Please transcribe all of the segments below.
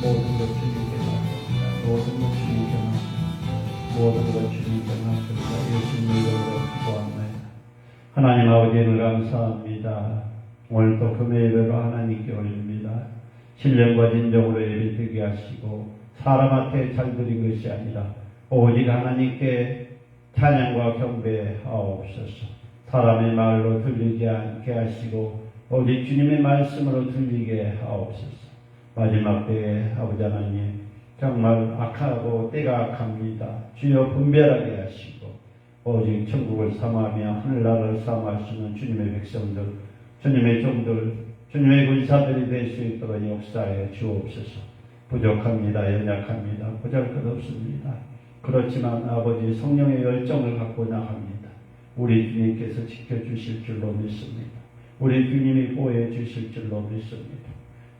모든 것 주님께 맡깁니다. 모든 것 주님께 맡깁니다. 모든 것 주님께 맡깁니다. 예수님 이름으로 기도합니다. 하나님 아버지를 감사합니다. 오늘도 금요 예배로 하나님께 올립니다. 신령과 진정으로 예배드리게 하시고 사람한테 잘 드린 것이 아니라 오직 하나님께 찬양과 경배하옵소서. 사람의 말로 들리지 않게 하시고 오직 주님의 말씀으로 들리게 하옵소서. 마지막 때에 아버지 하나님 정말 악하고 때가 악합니다. 주여 분별하게 하시고 오직 천국을 삼아하며 하늘나라를 삼아하시는 주님의 백성들, 주님의 종들, 주님의 군사들이 될 수 있도록 역사해 주옵소서. 부족합니다. 연약합니다. 보잘것없습니다. 그렇지만 아버지 성령의 열정을 갖고 나갑니다. 우리 주님께서 지켜주실 줄로 믿습니다. 우리 주님이 보호해 주실 줄로 믿습니다.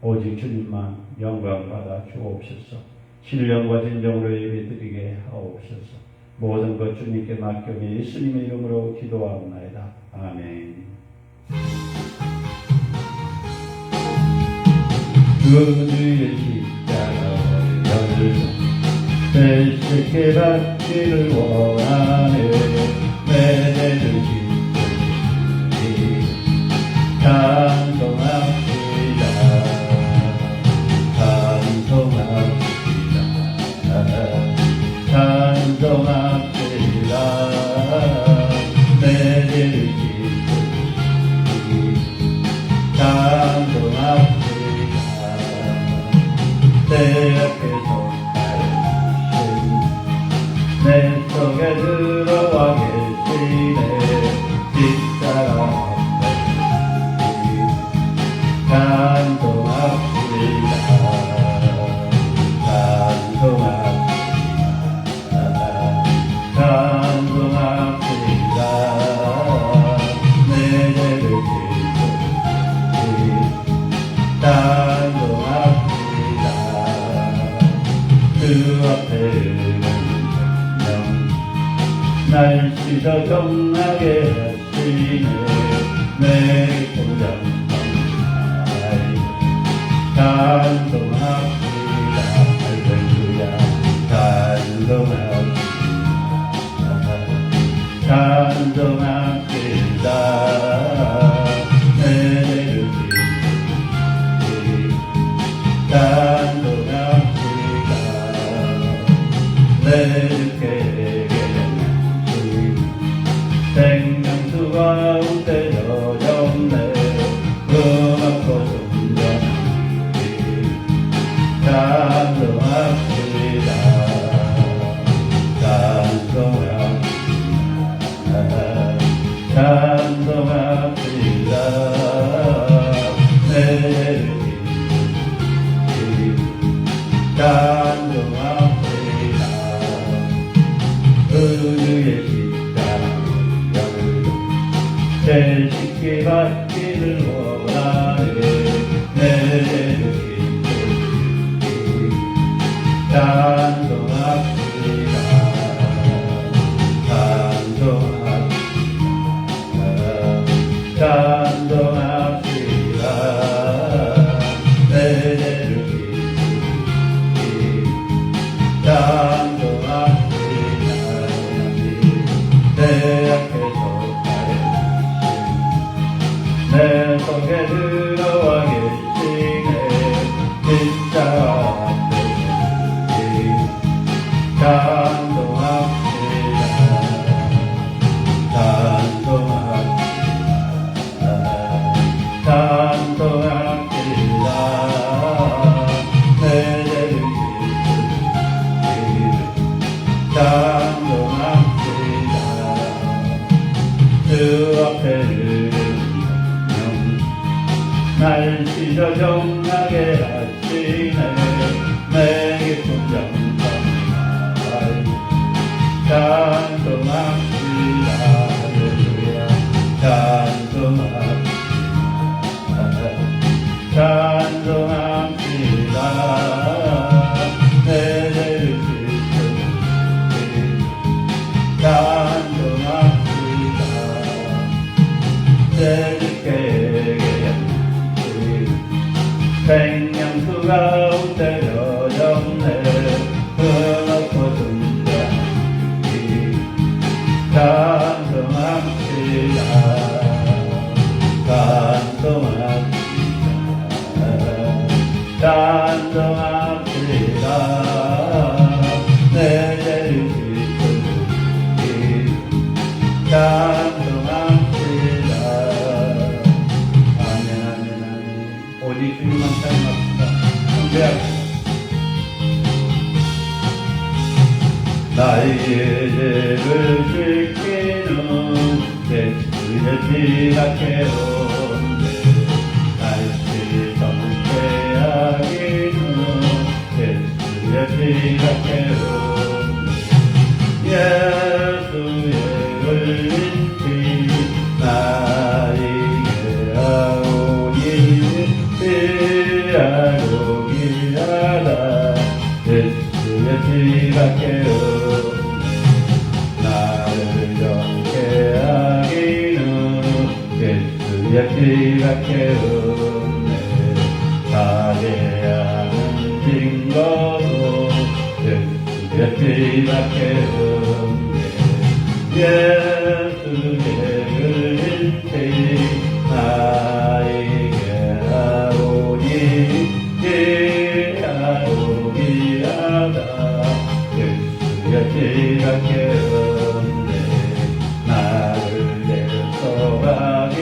오직 주님만 영광받아 주옵소서. 신령과 진정으로 예배드리게 하옵소서. 모든 것 주님께 맡겨 예수님의 이름으로 기도하옵나이다. 아멘. 그주의 십자가를 벨시게 받기를 원하네. 내 죄를 짓으니 찬송합시다. 찬송합시다. 찬송합시다. 내 죄를 짓으니 찬송합시다. 내 앞에서 내 속에 들어와 계시네. 십자가 앞에 찬송합시다. 찬송합시다. 찬송합시다. 내 죄를 짓으니 찬송합시다. 그 앞에 날 씻어 정하게 하시네. 내 공장 찬송합시다. 할렐루야. 찬송합시다. 찬송합시다. 내 죄를 짓으니 찬송합시다. 내 주께 생명수 가운데 여정네. 음악도 순전하리 찬송합시다. 찬송합시다. 찬송합시다. 내 죄를 짓으니 찬송합시다. 그주의 제일 쉽게 받기를 원하네. 내 죄를 짓으니 찬송합시다. 찬송합시다. 찬송합시다. 내 죄를 짓으니 찬송합시다. 내 앞에서 내 속에 들어와 계시네. 십자가 앞에 찬송합시다. 찬송합시다. 찬송합시다. 내 죄를 짓으니 찬송합시다. 주 앞에를 날 씻어 정하게 하시네. 내 깊은 정성을 찬송합시다. 할렐루야. 찬송합시다. 찬송합시다. 내 죄를 짓으니 찬송합시다. 내 주께 생명수 가운데 경배하시고 나의 죄를 씻기는 예수의 피가 깨운데 다시 정죄하기는 예수의 피가 깨운데 예수의 흘린 피 나에게 하오니 피하고 기하다 예수의 피가 깨운데 예수의 피가 깨우네 자제하는 증거도 예수의 피가 깨우네 예수의 흘린 피 나에게 하오니 피하고 기하다 예수의 피가 깨우네 나를 대속하기는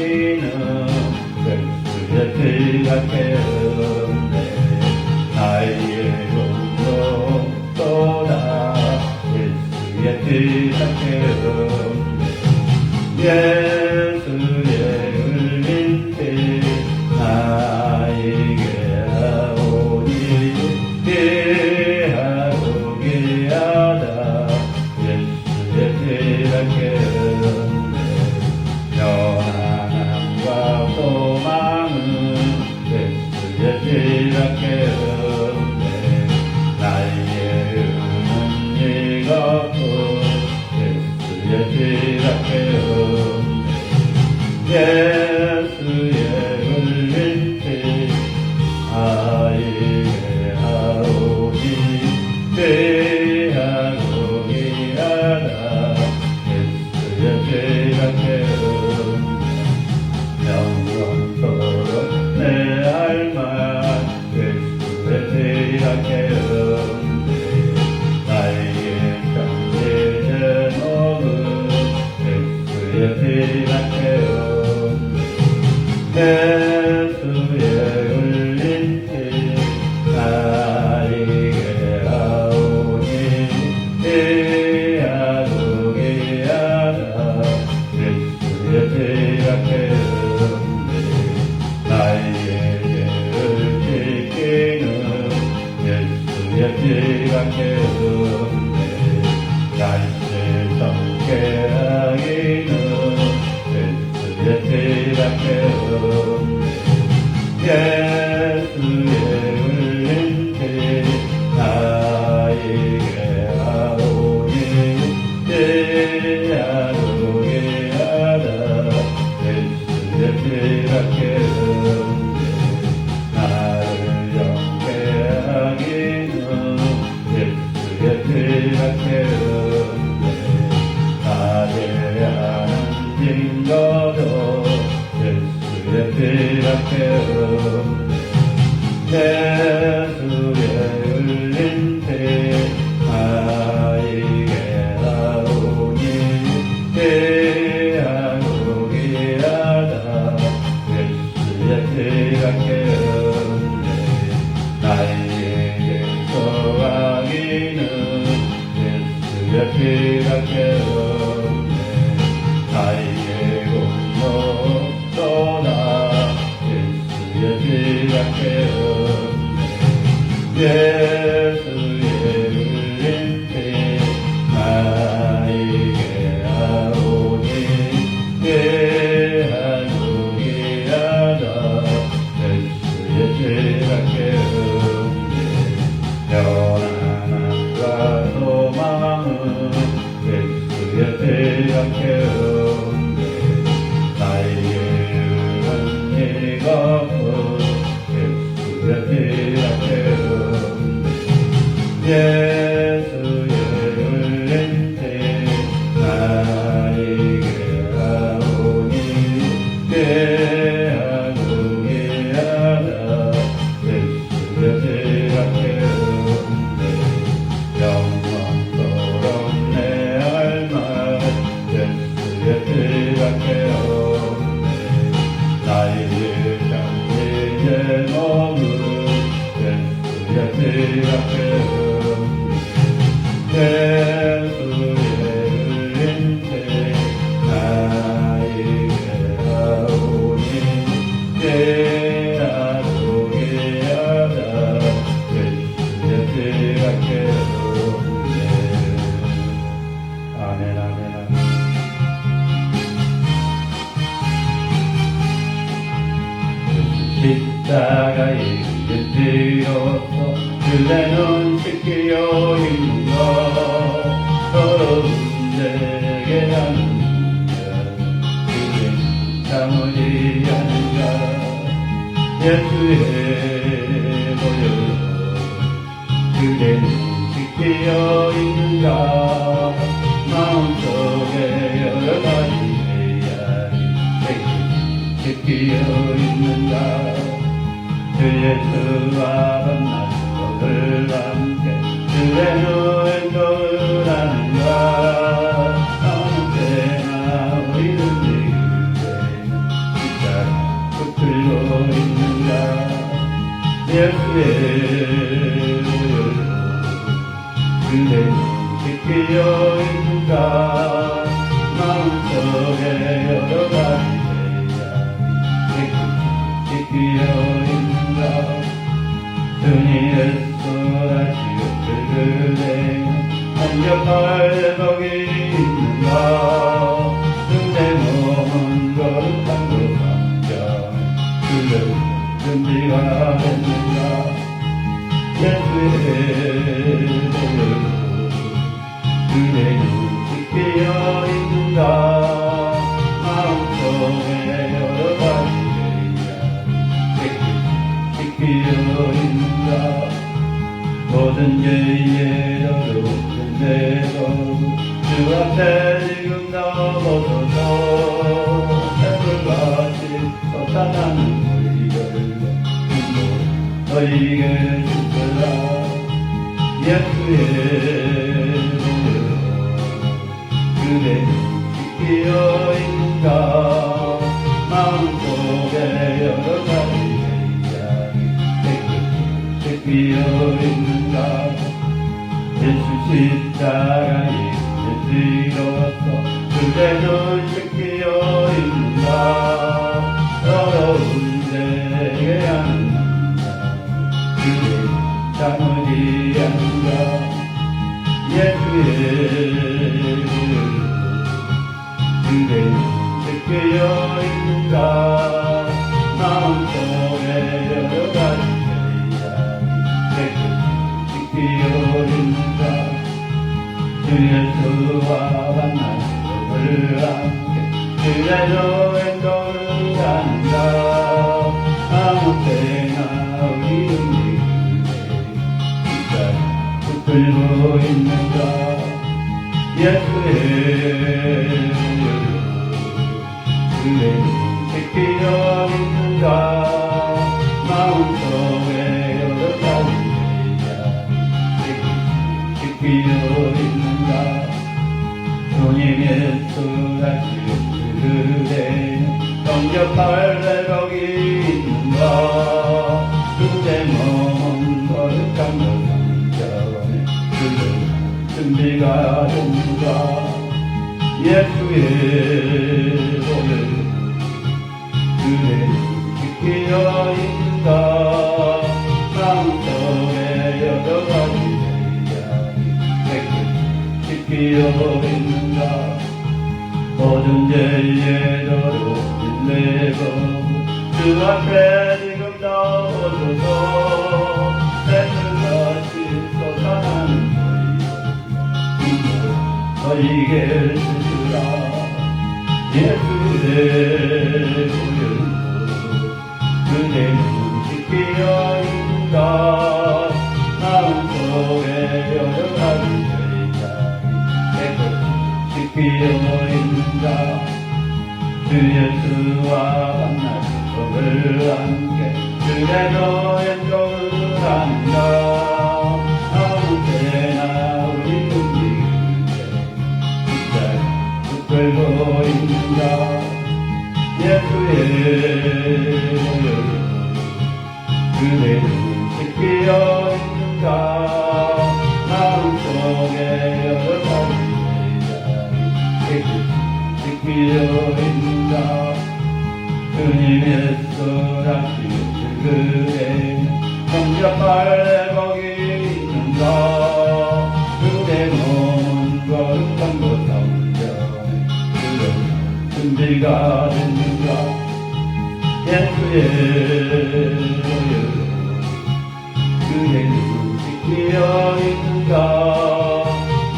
예수의 피가 깨운데 나의 공동도다 예수의 피가 깨운데 예수의 흘린 피 나에게 하오니 피하고 기하다 예수의 피가 깨운데 편안함과 소망은 예수의 피가 깨운데 나의 의는 이것도 예수의 피가 깨운데 예수의 흘린 피 나에게 하오니 피하고 기하다 예수의 피가 깨운데 영원토록 내 할말 예수의 피가 깨운데 나에게 편지 제목은 예수의 피가 깨운데 예수의 흘린 피 나에게 하오니 피하고 기하다 예수의 피가 깨운데 나의 죄를 씻기는 예수의 피가 깨운데 날씨 정케 하기는 예수의 피가 깨운데 예수의 흘린 피 나에게 하오니 피하고 기하다 예수의 피가 깨운데 나를 영케 하기는 예수의 피가 깨운데 자제하는 증거도 예수의 피가 깨운데 예수의 흘린 피 나에게 하오니 피하고 기하다 예수의 피가 깨운데 나에게 소하기는 예수의 피가 깨운데 나에게 공로도다 예수의 피가 깨운데 예수의 흘린 피 나에게 하오니 피하고 기하다 예수의 피가 깨운데 편안함과 소망은 예수의 피가 깨운데 나에게 의는 이것도 예수의 피가 깨운데 예수의 흘린 피 나에게 하오니 피하고 기하다 예수의 피가 깨운데 영원토록 내 할말 예수의 피가 깨운데 나의 편지 제목은 십자가의 예수로서 그대는 지키려 있는가 더러운데게 하는가 그대 참으리 하는가 예수의 보혈로 그대는 지키려 있는가 마음속에 여러 가지 이야기 지키려 있는가 주 예수와 만난 것을 함께 주의 노래를 하는가 언제나 우리는 그대는 십자가 붙들고 있는가 예수의 보혈로 그대는 지키려 있는가 마음속에 여러 가지 지키려 있는가 주님의 소라시오 그대 한적할 거기 있는가 그대 몸은 거룩한 것 같자 그대 준비가 됐는가 예수의 보혈로 그대는 지키려 있는가 마음속에 여러 가지 지키려 있는가 모든 죄에도 근데도 주 앞에 지금 넘어서서 새불같이 솟아나는 우리들과 너희에게 주더라 예수의 보혈로 그대는 지키려 있는가 마음속에 여러 가지 지키려 있는가 예수 십자가의 예수로서 그대는 지키려 있는가 더러운 데게 하는가 그대 참으리 하는가 예수의 보혈로 그대는 지키려 있는가 마음속에 여러 가지 지키려 있는가 주 예수와 만난 것을 함께 주의 노래를 하는가 아무 때나 우리는 십자가 붙들고 있는가 예수의 보혈로 그대는 지키려 있는가 마음속에 여러 가지 지키려 있는가 주님 예수라시오 그대 성격할 내력이 있는가 그대 몸은 거룩한 것 상전에 그대 준비가 됐는가 예수의 보혈로 그대 지키려 있는가 마음속에 여러 가지 지키려 있는가 모든 죄에도 인내고 주 앞에 지금 나오소서 새들같이 솟아나는 너희에게 주시라 예수의 보혈로 그대는 지키려 있는가 마음속에 여러 가지 지키려 있는가 주 예수와 만난 법을 함께 주의 왼쪽을 한다 아무 때나 우리 눈길에 십자가 붙들고 있는가 예수의 보혈로 그대는 지키려 있는가 정말 거기 있는가 그대 몸은 거룩한 곳 성전에 그런 준비가 됐는가 예수의 그의 눈이 끼어 있는가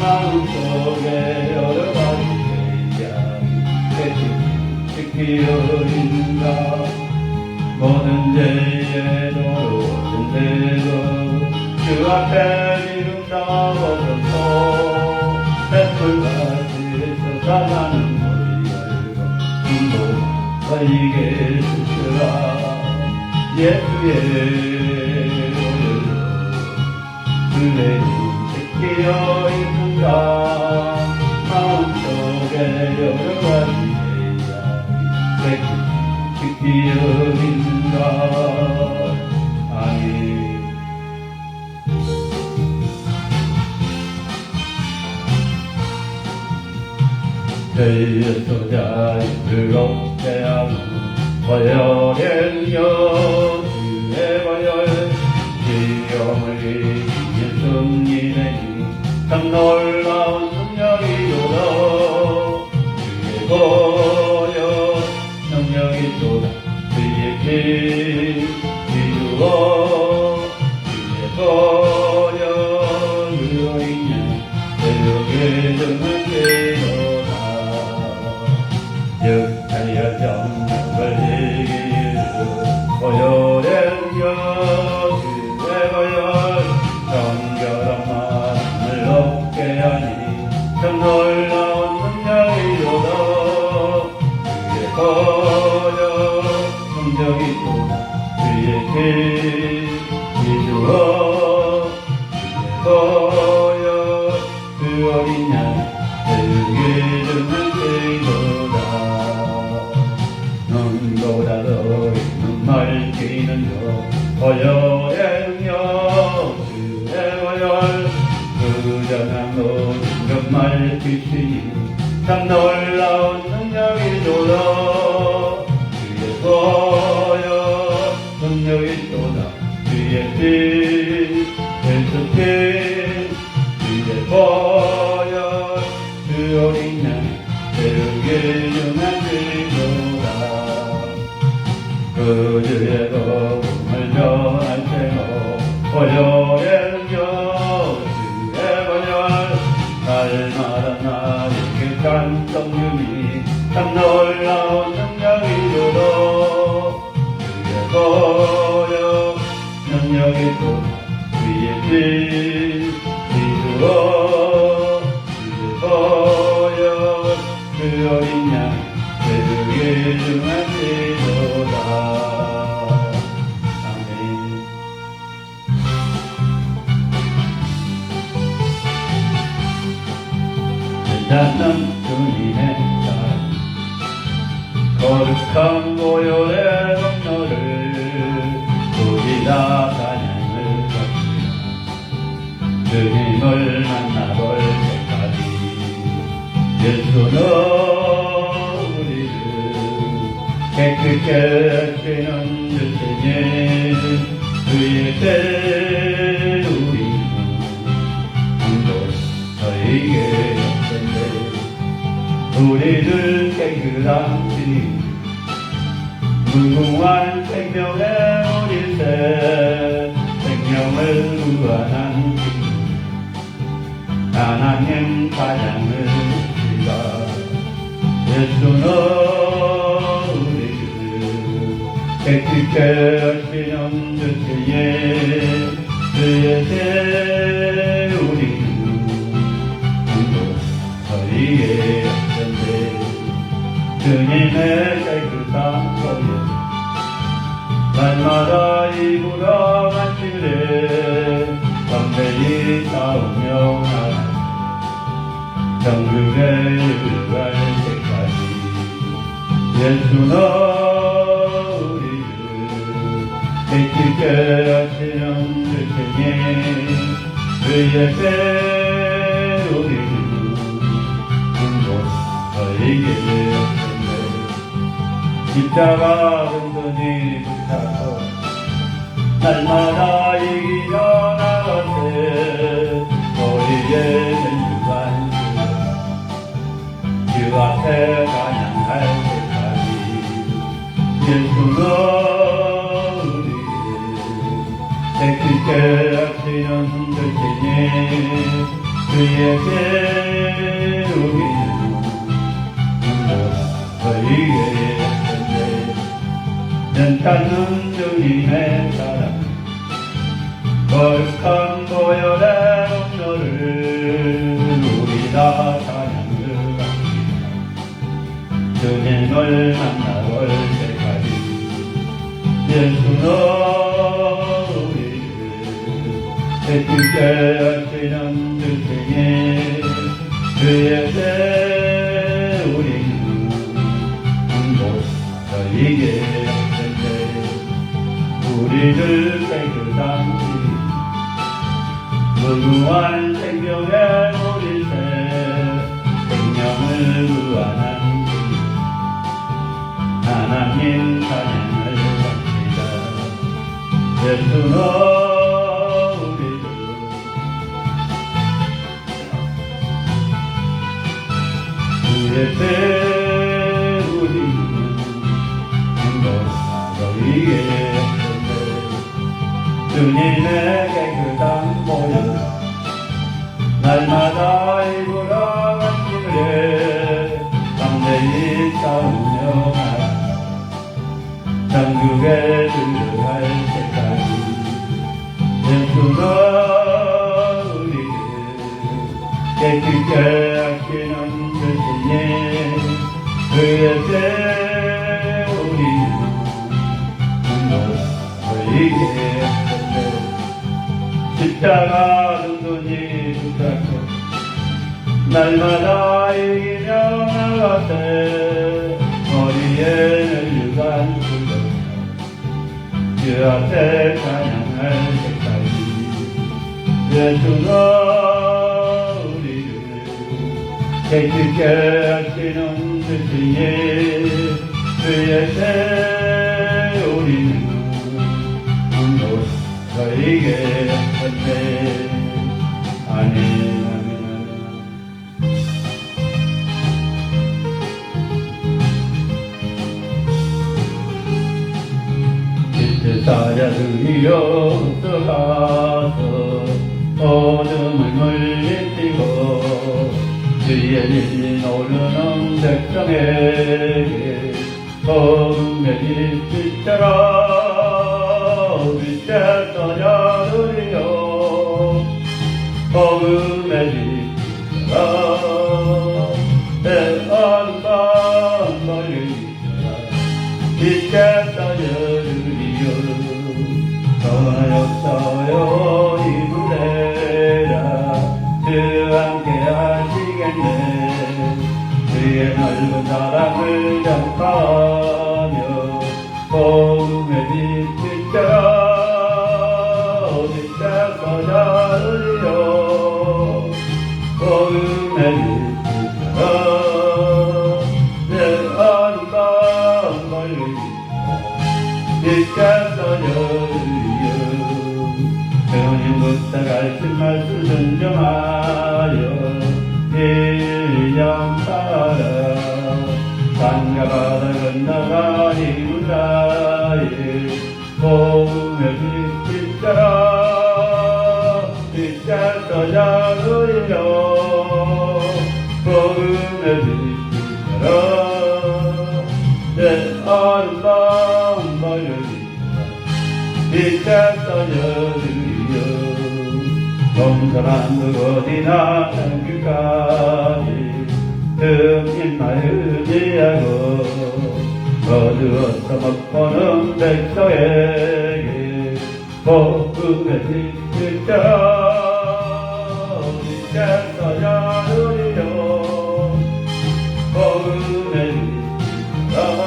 마음속에 여러 가지 이야기 끼어 있는가 모든 죄의 도로인데도 주 앞에 이름 나와서 햇불같이 솟아나는 머리 열고 너에게 주시라 예수의 그의 눈이 끼어 있는가 마음속에 여러 가지 이야기 끼어 있는가 아멘. 죄의 소자의 즐겁게 하는 화요일여 주의 화요일 시험을 이긴 승리되니 참 놀라운 능력이로다 주의 보여 능력이로다 주의 길 이루어 주의 보여 누구이냐 내게 정말 되어라 역하여 정력을 이기르 화요일여 주의 화요일 정결한 마음을 얻게 하니 참 놀라운 능력이로다 주의 보여 능력이로다 주의 길 이루어 주의 보여 그 어린 양 내게 주는 죄로다 눈보다 더 눈맑기는 여 화요일여 주의 화요일 그전한 모든 것 맑히시니 참 놀라운 능력이로다 주의 보여 능력이로다 주의 길 계속해 주의 보여 그 어린 양 내게 주는 죄로다 그주의 복음을 전할 때로 화요일여 주의 화요일 날마다 나에게 간성윤이 참 놀라운 능력이로다 주의 보여 능력이로다 주의 길 이루어 주의 보여 그 어린 양 내게 주는 죄로다 아멘. 괜찮은 주님의 사랑 거룩한 고요의 공로를 우리 다 찬양을 드리라 주님을 만나볼 때까지 예수는 깨끗게 하시는 주시니 그의 때 우리는 한곳 저에게 없던데 우리를 깨끗한 주님 무궁한 생명의 우리세 생명을 구원한 주님 하나님 찬양을 드리라 예수는 깨끗게 하시는 주시에 그의 때 우리는 한곳 저희에 없던데 주님의 깨끗한 소리 날마다 입으로 간지래 담대히 싸우며 나가는 정국에 이르갈 때까지 예수는 깨끗게 하시는 주시니 그의 때 우리는 한곳 저에게 없던데 십자가 근근히 붙잡고 날마다 이기며 나가세 우리의 맹주간 주 앞에 찬양할 때까지 예수가 우리를 새롭게 하시는 들테니 그에게 우리는 너희에게 눈닿는 주님의 사랑 거룩한 보혈의 음료를 우리 다 찬양을 합니다. 주님을 만나볼 때까지 예수는 우리를 새롭게 하시는 주시니 그에게 우리는 너희에게 우리를 깨끗한 무궁한 생명의 모리새 생명을 구하는 하나님 찬양을 합니다. 예수는 우리를 그에게 우리는 너희에게 주님의 깨끗한 보혈 날마다 입으라 간증을 담대히 싸우며 천국에 들어갈 때까지 예수가 우리를 깨끗게 하시는 주시니 그에게 우리는 너희에게 십자가 든든히 붙잡고 날마다 이기며 나가세 머리에 늙은 굴러 주 앞에 찬양할 때까지 예수가 우리를 깨끗게 하시는 주시니 그에게 우리는 너희에게 아멘 아멘 이제 사자들이여 들어가서 어둠을 물리치고 주의 일 오르는 백성에게 복음의 빛 비춰라 빛에 떠나르리여 복음의 빛 비춰라 내 아름다운 멀리 빛에 떠나르리여 전하였어요 이불레라 주 함께 하시겠네 주의 넓은 사랑을 전파하며 복음의 빛 비춰라 빛에 떠나르리여 복음의 빛 비춰라 내 아름다운 멀리 빛에 떠나르리여 주님부터 가르친 말씀 순종하여 일념 따라 산과 바다 건너가 이루다에 복음의 빛 비춰라 빛에 떠나르리여 복음의 빛 비춰라 내 아름다운 멀리 빛에 떠나르리여 동서남 어디나 땅끝까지 흠인마을 의지하고 어두워서 먹보는 백성에게 복음의 빛 비춰라 빛에 떠나르리여 복음의 빛 비춰라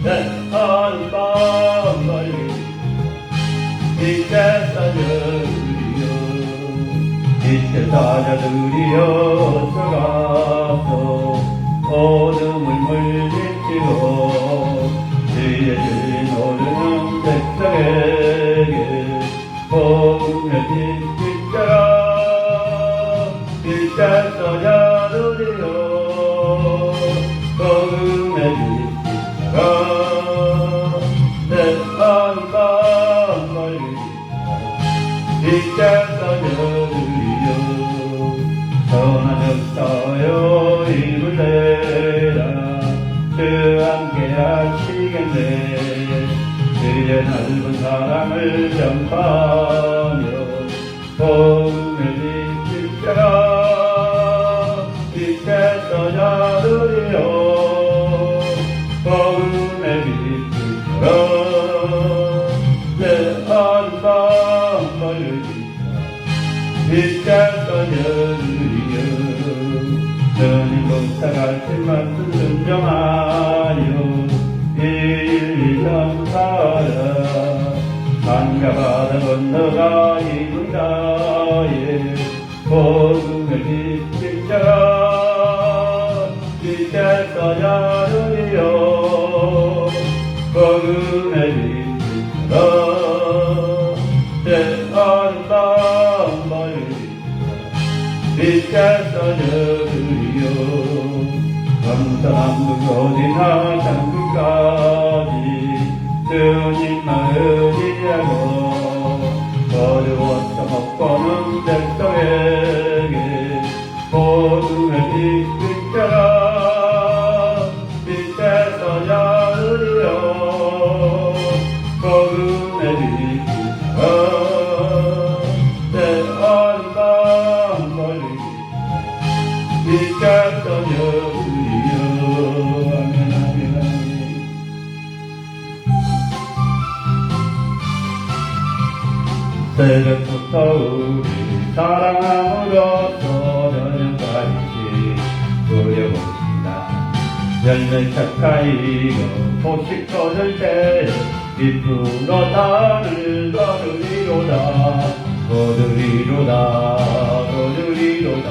내 아름다운 멀리 빛에 떠나르리여 빛에 사자들이여 들어가서 어둠을 물리치고 주의 길 오르는 백성에 복음의 빛처럼 빛에 써져드리요 복음의 빛처럼 내 마음과 멀리 빛에 써져드리요 선한 역사여 힘을 내라 주 함께 하시겠네 그의 넓은 사랑을 전파하며 복음의 빛처럼 빛에 써져드리요 복음의 빛처럼 내 아름다운 멀리 빛에 써져드리요 주님 부탁하신 말씀 순종하여 일성사라 산과 바다 건너가 이군다에 복음의 빛처럼 빛에 써져드리요 복음의 빛처럼 내 아름다운 멀리 빛에 써져드리요 감사함도 어디나 장끝까지 주님만 의지하고 어려웠던 없고는 백성에게 복음의 빛처럼 빛에 써져드리요 복음의 빛처럼 내 아름다운 멀리 빛에 써져드리요 아멘 아멘 아멘 새벽부터 우리 사랑함으로써 저녁까지 누려봅시다 열매 가까이로 소식 거둘 때 기쁨으로 나를 거두리로다 거두리로다 거두리로다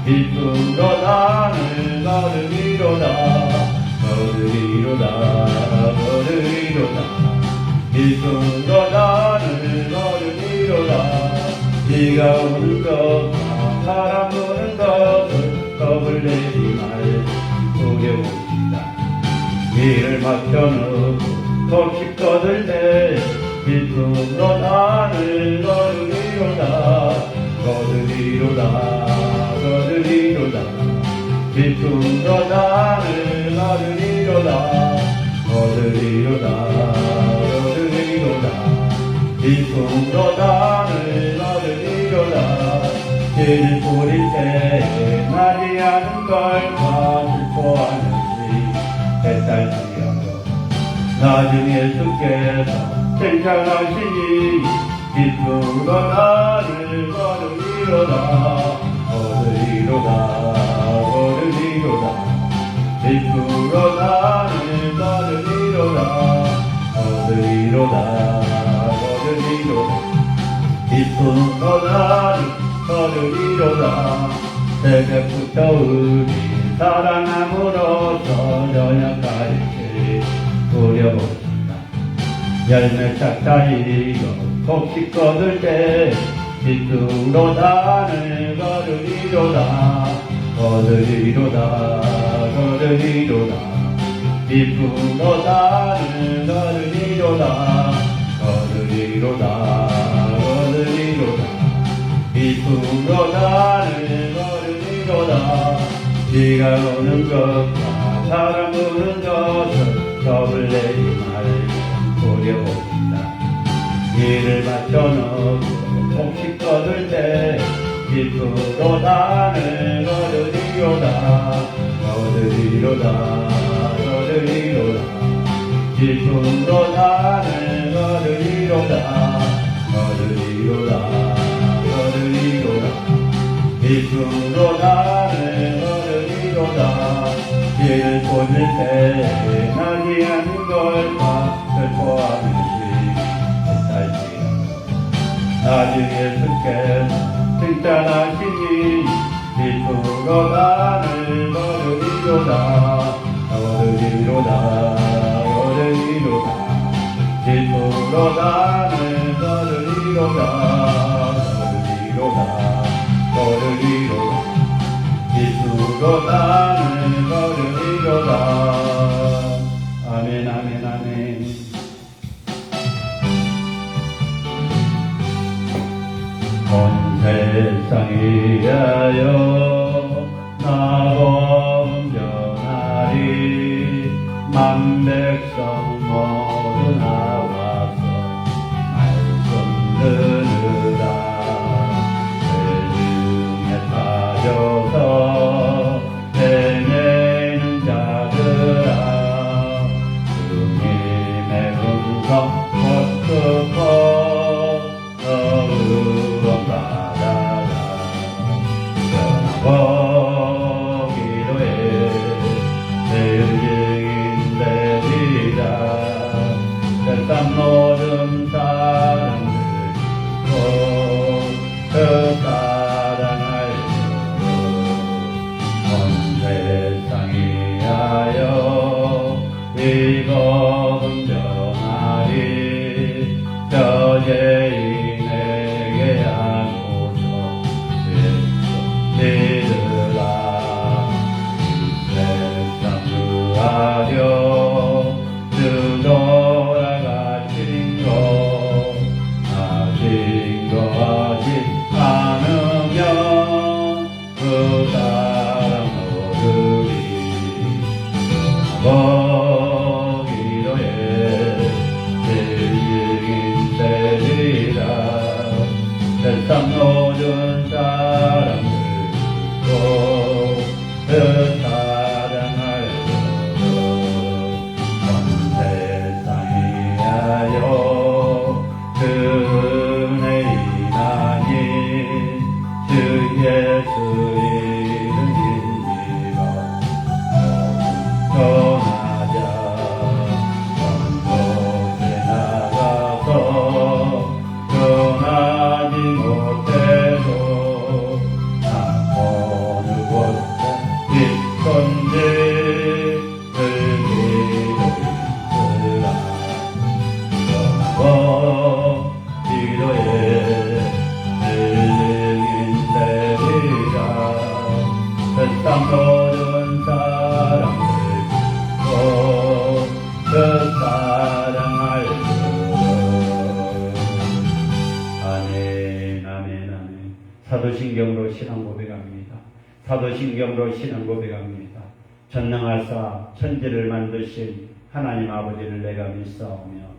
기쁨으로 나를 거두리로다 거두리로다 거두리로다 기쁨으로 나를 거두리로다 비가 오는 것과 바람 부는 것을 겁을 내지 말고 두려웁시다 길을 막혀놓고 소식 거둘 때 기쁨으로 나를 거두리로다 거두리로다 거두리로다 기쁨으로 나를 거두리로다 거두리로다 거두리로다 기쁨으로 나를 거두리로다 길을 뿌릴 때 맞이하는 걸과 슬퍼하는지 뱃살지어도 나중에 주께서 칭찬하시니 기쁨으로 나를 거두리로다 거두리로다 거두리로다 기쁨으로 나를 거두리로다 거두리로다 거두리로다 기쁨으로 나를 거두리로다 새벽부터 우리 사랑함으로써 저녁까지 누려봅시다 열매 짝짝이고 곡식 거둘 때 기쁨으로 나를 거두리로다 거두리로다 거두리로다 기쁨으로 나를 거두리로다 거두리로다 거두리로다 기쁨으로 나를 거두리로다 비가 오는 것과 바람 부는 것을 겁을 내지 말고 두려봅시다 길을 맞춰놓고 곡식 거둘 때 기쁨으로 나를 거두리로다 거두리로다 거두리로다 기쁨으로 나를 거두리로다 거두리로다 거두리로다 기쁨으로 나를 거두리로다 길을 꽂을 때 나지하는 걸까 슬퍼하듯이 햇살지어도 나중에 주께서 칭찬하시니 기쁨으로 나를 거두리로다 거두리로다 거두리로다 기쁨으로 나를 거두리로다 또 땅을 거르리로다. 아멘 아멘 아멘. 온 세상이 하여 나복음 전하리. 만백성 모두 나와서 말씀 들으라. 죄 중에 빠져서 헤매는 자들아, 주님의 음성 못 듣고 의원 받아라. 떠나보기로 해 내일 증인 되리라. 세상 모든 사람들 그 사랑하여 온 세상이 하여 이 복음 전하리. 저 죄인에게 안고서 믿으라. 세상 구하려 주 돌아가신 것 아직 거하지 않으면 그 사람 모르리. 보기로 해 증인 되리라. 세상 모든 사람들 그 사랑하여 온 세상이 하여 그 은혜의 나니 주 예수 이름이니라. 떠나자 온 곳에 나가서 떠나지 못해도 나 어느 곳에 있건지 들기도 있으라. 떠나보기로 해 증인 되리라. 세상 모든 사람들 그 사랑하여 아멘 아멘 아멘. 사도신경으로 신앙 고백합니다. 사도신경으로 신앙 고백합니다. 전능하사 천지를 만드신 하나님 아버지를 내가 믿사오며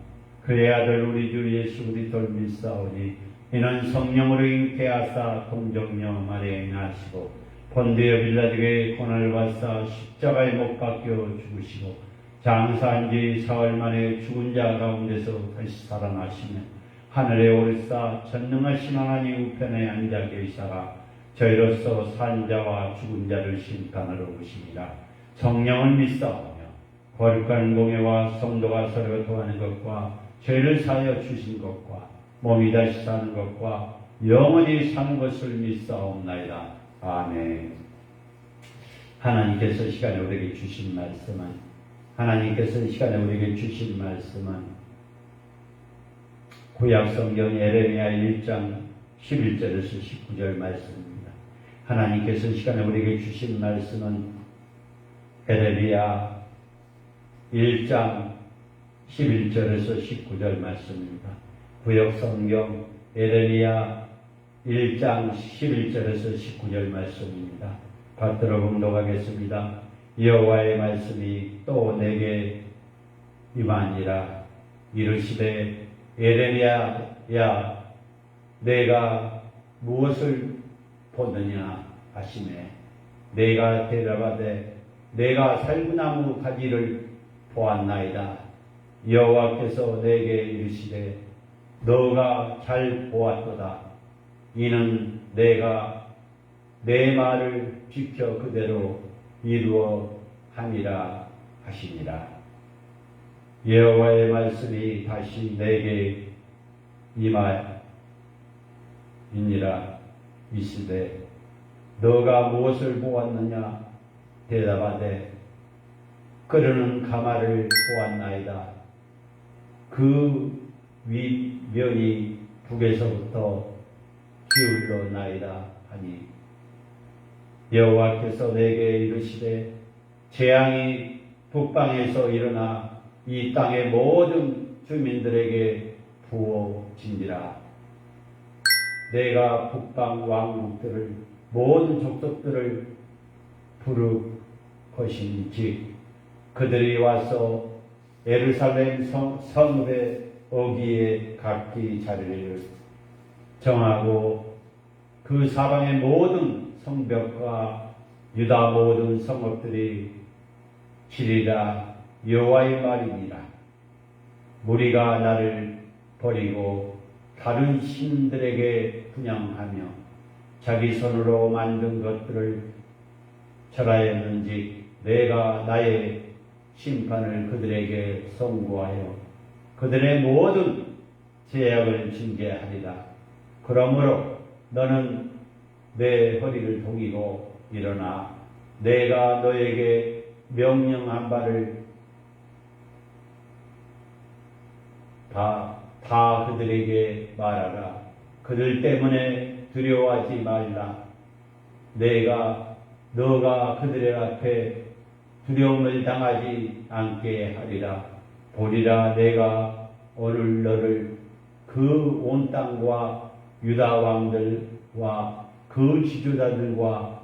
그의 아들 우리 주 예수 그리스도를 믿사오니 이는 성령으로 잉태하사 동정녀 마리아에 나시고 본디오 빌라드에게 고난을 받사 십자가에 못 박혀 죽으시고 장사한 지 사흘 만에 죽은 자 가운데서 다시 살아나시며 하늘에 오르사 전능하신 하나님 우편에 앉아 계시다가 저희로서 산 자와 죽은 자를 심판하러 오시니라. 성령을 믿사오며 거룩한 공예와 성도가 서로 통하는 것과 죄를 사하여 주신 것과 몸이 다시 사는 것과 영원히 사는 것을 믿사옵나이다. 아멘. 하나님께서 시간에 우리에게 주신 말씀은 구약성경 예레미야 1장 11절에서 19절 말씀입니다. 하나님께서 시간에 우리에게 주신 말씀은 예레미야 1장 11절에서 19절 말씀입니다. 구약성경 예레미야 1장 11절에서 19절 말씀입니다. 받들어 봉독하겠습니다. 여호와의 말씀이 또 내게 임하니라. 이르시되 예레미야야 내가 무엇을 보느냐 하시매 내가 대답하되 내가 살구나무 가지를 보았나이다. 여호와께서 내게 이르시되 너가 잘 보았도다. 이는 내가 내 말을 지켜 그대로 이루어 함이라 하시니라. 여호와의 말씀이 다시 내게 임하니라. 이르시되 너가 무엇을 보았느냐 대답하되 끓는 가마를 보았나이다. 그 윗면이 북에서부터 기울러나이다 하니 여호와께서 내게 이르시되 재앙이 북방에서 일어나 이 땅의 모든 주민들에게 부어진지라. 내가 북방 왕국들을 모든 족속들을 부를 것인지 그들이 와서 예루살렘 성읍의 어귀에 각기 자리를 정하고 그 사방의 모든 성벽과 유다 모든 성읍들이 지리라. 여호와의 말이니라. 무리가 나를 버리고 다른 신들에게 분향하며 자기 손으로 만든 것들을 절하였는지 내가 나의 심판을 그들에게 선고하여 그들의 모든 죄악을 징계하리라. 그러므로 너는 내 허리를 동이고 일어나 내가 너에게 명령한 바를 다 그들에게 말하라. 그들 때문에 두려워하지 말라. 너가 그들의 앞에 두려움을 당하지 않게 하리라. 보리라, 내가 오늘 너를 그 온 땅과 유다 왕들과 그 지도자들과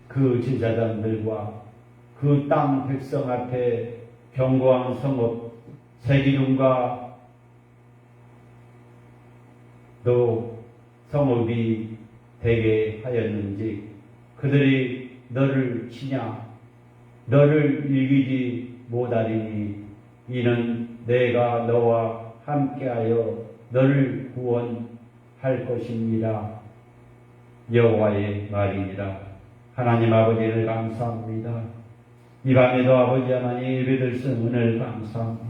그 제사장들과 그 땅 백성 앞에 견고한 성읍 세기둥과 또 성읍이 되게 하였는지 그들이 너를 치냐 너를 이기지 못하리니 이는 내가 너와 함께하여 너를 구원할 것입니다. 여호와의 말이니라. 하나님 아버지를 감사합니다. 이 밤에도 아버지 하나님 예배들 쓴 은혜를 감사합니다.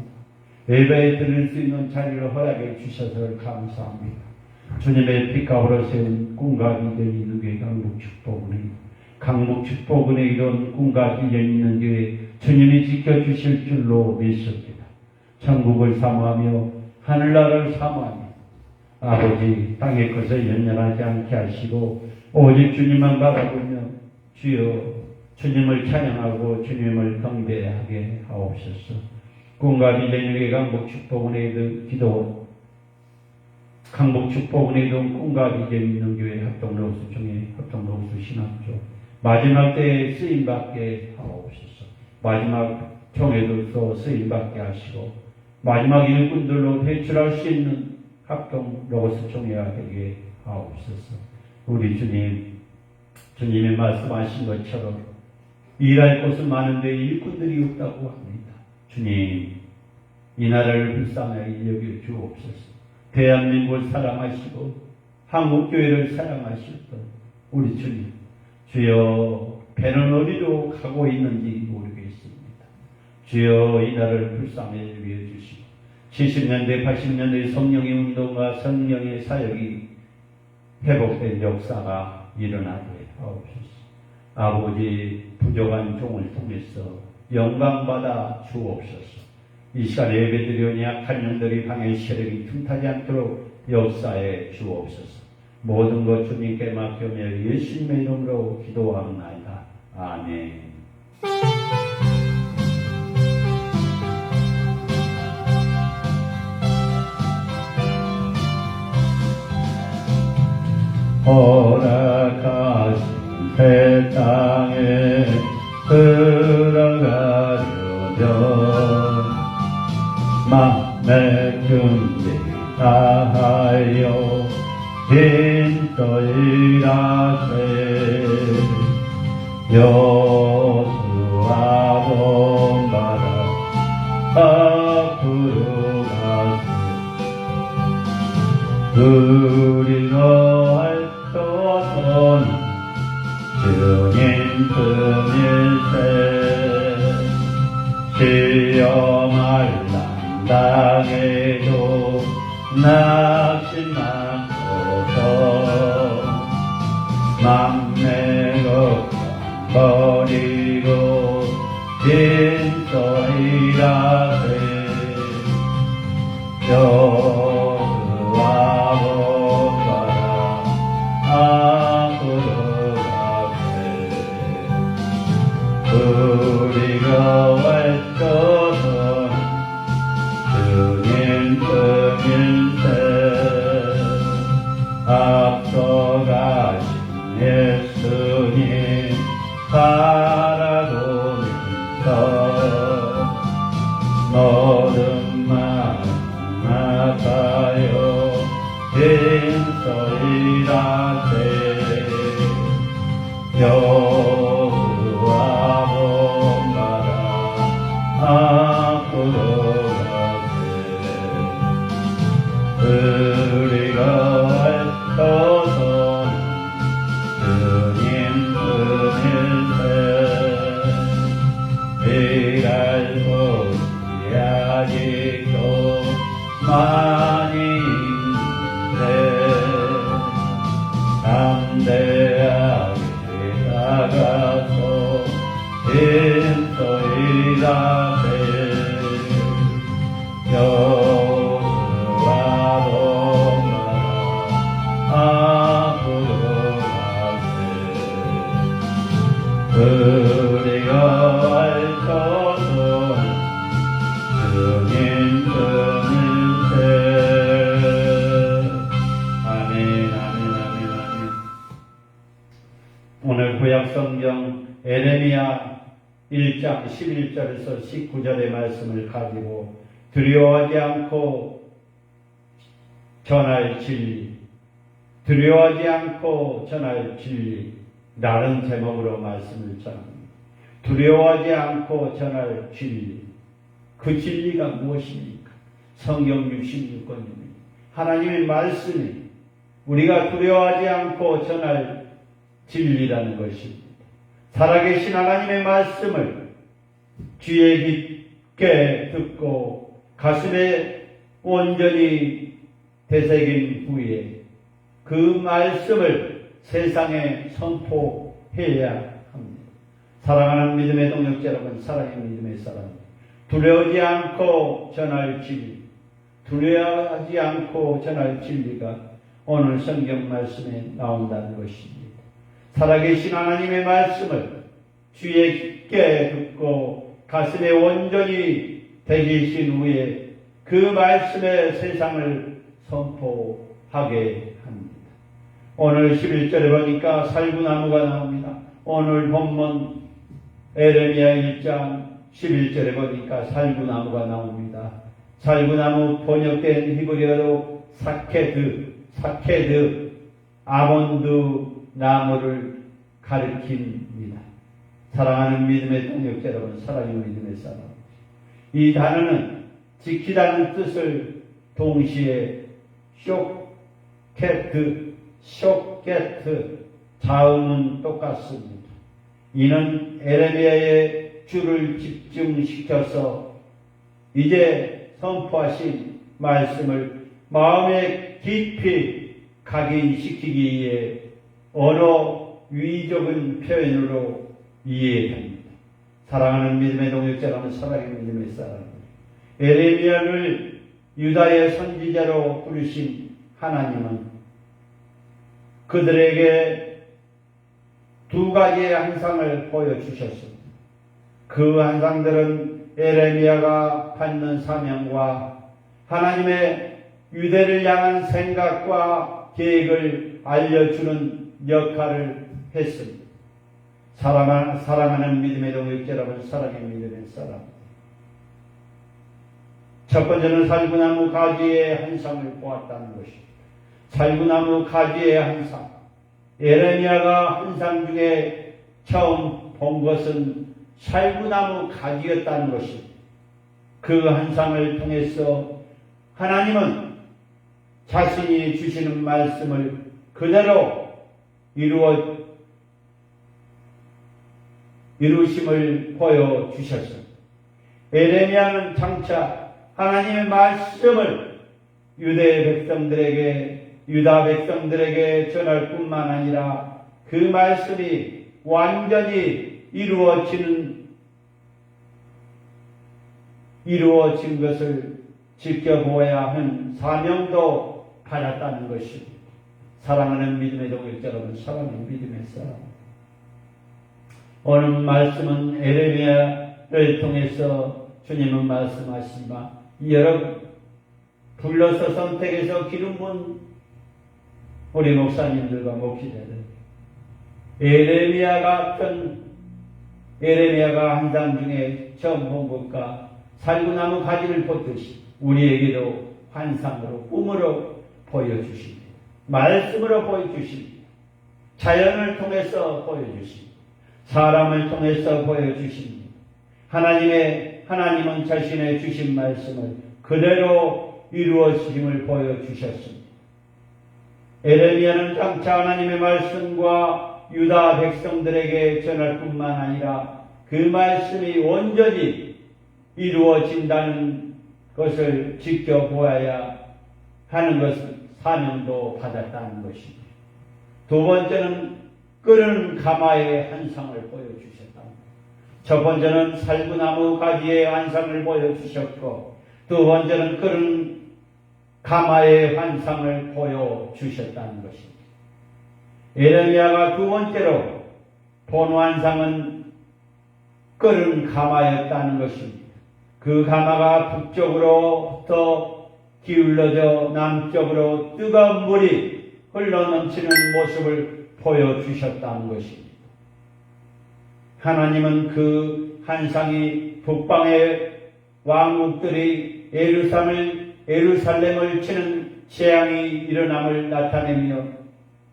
예배에 들을 수 있는 자리를 허락해 주셔서 감사합니다. 주님의 빛가으로 세운 꿈과 비전이 있는 교회 강북축복은혜, 강북축복은혜 이런 꿈과 비전이 있는 교회 주님이 지켜주실 줄로 믿습니다. 천국을 사모하며 하늘나라를 사모하며 아버지 땅의 것을 연연하지 않게 하시고 오직 주님만 바라보며 주여 주님을 찬양하고 주님을 경배하게 하옵소서. 꿈과 비전이 교회 강북축복은혜 기도 강북축복은혜도 꿈과 비전이 있는 교회 합동로수 중에 합동로수 신학교 마지막 때에 쓰임받게 하옵소서. 마지막 총회들도 쓰임받게 하시고 마지막 일꾼들로 배출할 수 있는 합동로수 총회가 되게 하옵소서. 우리 주님이 말씀하신 것처럼 일할 곳은 많은데 일꾼들이 없다고 합니다. 주님, 이 나라를 불쌍하게 여겨 주옵소서. 대한민국을 사랑하시고 한국교회를 사랑하셨던 우리 주님, 주여 배는 어디로 가고 있는지 모르겠습니다. 주여 이 나라를 불쌍히 여겨 주시고 70년대 80년대 성령의 운동과 성령의 사역이 회복된 역사가 일어나게 하옵소서. 아버지 부족한 종을 통해서 영광받아 주옵소서. 이 시간에 예배드리오니 약한 영들이 방해 세력이 틈타지 않도록 역사해 주옵소서. 모든 것 주님께 맡기며 예수님의 이름으로 기도하옵나이다. 아멘. 허락하신 새 땅에 들어가려면 맘의 준비 다하여 힘써 일하세. 여수와 본바라 앞으로 가세. 우리가 할 것은 주님 품일세. 시험할 당해도 낙심 않고서 막내 걱정 예수님 바라보면서 모든 마음 아파요 빈소리라세 여호와 본받아 앞으로 가세 우리가 알고서는 주님 은일세 일할 곳이 아직도 많이 있는데 담대하게 나가서 인소이라세 여호와 본받아 앞으로 가세 우리가 알고서는 주님 은일세 아멘 아멘 아멘 아멘. 오늘 구약성경 에레미야 1장 11절에서 19절의 말씀을 가지고 두려워하지 않고 전할 진리, 두려워하지 않고 전할 진리라는 제목으로 말씀을 전합니다. 두려워하지 않고 전할 진리, 그 진리가 무엇입니까? 성경 66권입니다. 하나님의 말씀이 우리가 두려워하지 않고 전할 진리라는 것입니다. 살아계신 하나님의 말씀을 귀에 깊게 듣고 가슴에 온전히 되새긴 후에 그 말씀을 세상에 선포해야 합니다. 사랑하는 믿음의 동역자 여러분, 사랑의 믿음의 사람, 두려워하지 않고 전할 진리, 두려워하지 않고 전할 진리가 오늘 성경 말씀에 나온다는 것입니다. 살아계신 하나님의 말씀을 귀에 깊게 듣고 가슴에 온전히 새기신 후에 그 말씀의 세상을 선포하게 합니다. 오늘 11절에 보니까 살구나무가 나옵니다. 오늘 본문 에레미야 1장 11절에 보니까 살구나무가 나옵니다. 살구나무 번역된 히브리어로 사케드, 아몬드 나무를 가리킵니다. 사랑하는 믿음의 동역자 여러분, 사랑의 믿음의 사람, 이 단어는 지키다는 뜻을 동시에 쇼게트, 자음은 똑같습니다. 이는 에레미야의 주를 집중시켜서 이제 선포하신 말씀을 마음에 깊이 각인시키기 위해 언어 위적인 표현으로 이해합니다. 사랑하는 믿음의 동역자 여러분, 사랑의 믿음의 사람, 에레미야를 유다의 선지자로 부르신 하나님은 그들에게 두 가지의 환상을 보여주셨습니다. 그 환상들은 에레미야가 받는 사명과 하나님의 유대를 향한 생각과 계획을 알려주는 역할을 했습니다. 사랑하는 믿음의 동역자 여러분, 사랑의 믿음의 사람, 첫 번째는 살구나무 가지의 환상을 보았다는 것입니다. 살구나무 가지의 환상, 에레미야가 환상 중에 처음 본 것은 살구나무 가지였다는 것입니다. 그 환상을 통해서 하나님은 자신이 주시는 말씀을 그대로 이루심을 보여주셨습니다. 에레미야는 장차 하나님의 말씀을 유다 백성들에게 전할 뿐만 아니라 그 말씀이 완전히 이루어진 것을 지켜보아야 하는 사명도 받았다는 것입니다. 사랑하는 믿음의 동역자 여러분, 사랑하는 믿음의 사람, 오늘 말씀은 에레미야를 통해서 주님은 말씀하시지만 여러분 불러서 선택해서 기름 부은 우리 목사님들과 목회자들, 에레미야가 한상 중에 처음 본 것과 살구나무 가지를 보듯이 우리에게도 환상으로 꿈으로 보여주십니다. 말씀으로 보여주십니다. 자연을 통해서 보여주십니다. 사람을 통해서 보여주십니다. 하나님은 자신의 주신 말씀을 그대로 이루어짐을 보여주셨습니다. 에레미야는 장차 하나님의 말씀과 유다 백성들에게 전할 뿐만 아니라 그 말씀이 온전히 이루어진다는 것을 지켜보아야 하는 것을 사명도 받았다는 것입니다. 두 번째는 끓는 가마의 환상을 보여주셨다. 첫 번째는 살구나무 가지의 환상을 보여주셨고, 두 번째는 끓는 가마의 환상을 보여주셨다는 것입니다. 에레미야가 두 번째로 본 환상은 끓는 가마였다는 것입니다. 그 가마가 북쪽으로부터 기울어져 남쪽으로 뜨거운 물이 흘러넘치는 모습을 보여주셨다는 것입니다. 하나님은 그 환상이 북방의 왕국들이 예루살렘을 치는 재앙이 일어남을 나타내며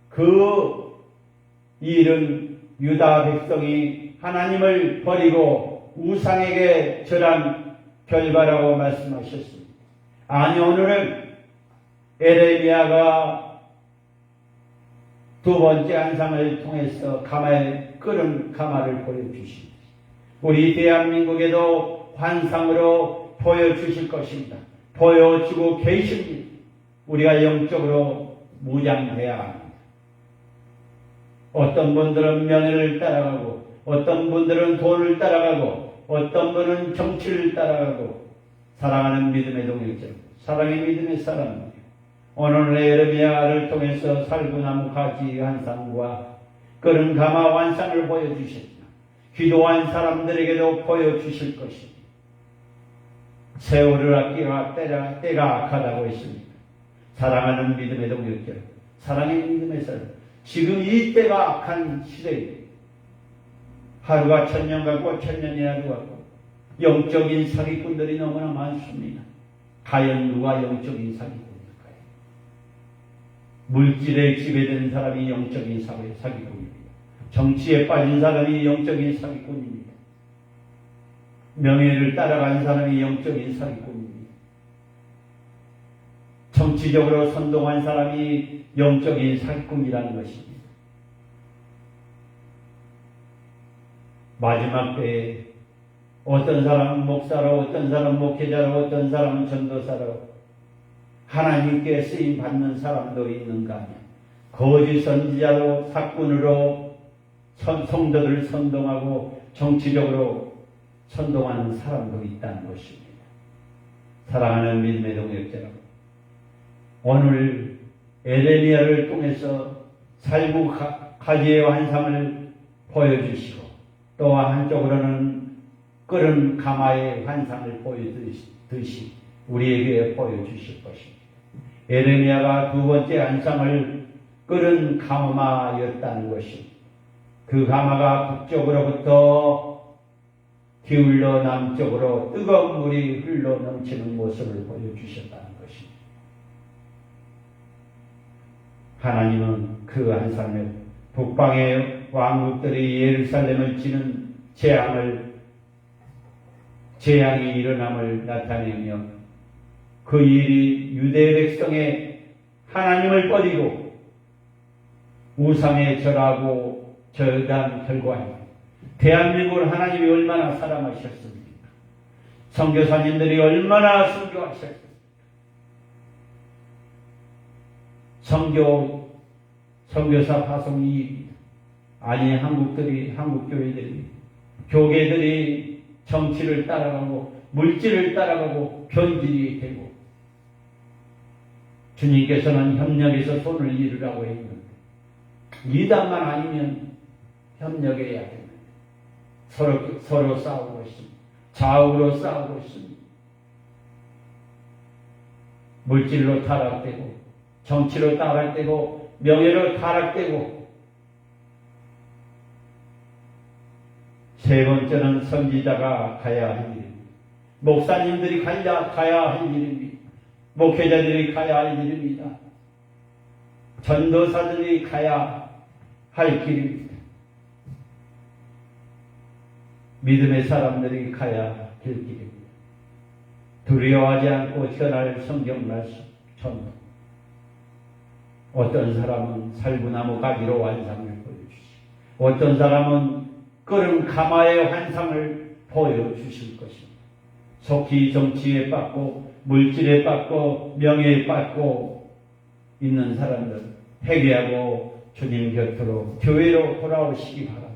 그 일은 유다 백성이 하나님을 버리고 우상에게 절한 결과라고 말씀하셨습니다. 아니, 오늘은 에레미야가 두 번째 환상을 통해서 끓은 가마를 보여주십니다. 우리 대한민국에도 환상으로 보여주실 것입니다. 보여주고 계십니다. 우리가 영적으로 무장해야 합니다. 어떤 분들은 명예를 따라가고, 어떤 분들은 돈을 따라가고, 어떤 분은 정치를 따라가고, 사랑하는 믿음의 동역자, 사랑의 믿음의 사람입니다. 오늘 에레미야를 통해서 살구나무 가지 환상과 끓은 가마 환상을 보여주셨다. 기도한 사람들에게도 보여주실 것입니다. 세월을 아끼라 때가 악하다고 했습니다. 사랑하는 믿음의 동역자, 사랑의 믿음의 사람, 지금 이 때가 악한 시대에 하루가 1000년 같고 1000년이라도 같고 영적인 사기꾼들이 너무나 많습니다. 과연 누가 영적인 사기꾼일까요? 물질에 지배된 사람이 영적인 사기꾼입니다. 정치에 빠진 사람이 영적인 사기꾼입니다. 명예를 따라간 사람이 영적인 사기꾼입니다. 정치적으로 선동한 사람이 영적인 사기꾼이라는 것입니다. 마지막 때에 어떤 사람은 목사로, 어떤 사람은 목회자로, 어떤 사람은 전도사로 하나님께 쓰임 받는 사람도 있는가 하면 거짓 선지자로 사꾼으로 성도들을 선동하고 정치적으로 선동하는 사람도 있다는 것입니다. 사랑하는 믿음의 동역자 여러분, 오늘 에레미야를 통해서 살구 가지의 환상을 보여주시고 또 한쪽으로는 끓은 가마의 환상을 보여주듯이 우리에게 보여주실 것입니다. 에레미야가 두 번째 환상을 끓은 가마였다는 것입니다. 그 가마가 북쪽으로부터 기울러 남쪽으로 뜨거운 물이 흘러 넘치는 모습을 보여주셨다는 것입니다. 하나님은 그 환상을 북방의 왕국들이 예루살렘을 치는 재앙이 일어남을 나타내며 그 일이 유대 백성의 하나님을 버리고 우상에 절하고 절단 결과입니다. 대한민국을 하나님이 얼마나 사랑하셨습니까? 선교사님들이 얼마나 선교하셨습니까? 선교사 파송이 아니 한국 교회들이 교계들이 정치를 따라가고 물질을 따라가고 변질이 되고 주님께서는 협력해서 손을 이루라고 했는데 이단만 아니면 협력해야 됩니다. 서로 싸우고 있습니다. 좌우로 싸우고 있습니다. 물질로 타락되고 정치로 타락되고 명예로 타락되고 세 번째는 선지자가 가야 할 일입니다. 목사님들이 가야 할 일입니다. 목회자들이 가야 할 일입니다. 전도사들이 가야 할 길입니다. 믿음의 사람들이 가야 할 길입니다. 두려워하지 않고 전할 성경 말씀 전도. 어떤 사람은 살구나무 가지로 환상을 보여주시고 어떤 사람은 끓은 가마의 환상을 보여주실 것입니다. 속히 정치에 빠고 물질에 빠고 명예에 빠고 있는 사람들 회개하고 주님 곁으로 교회로 돌아오시기 바랍니다.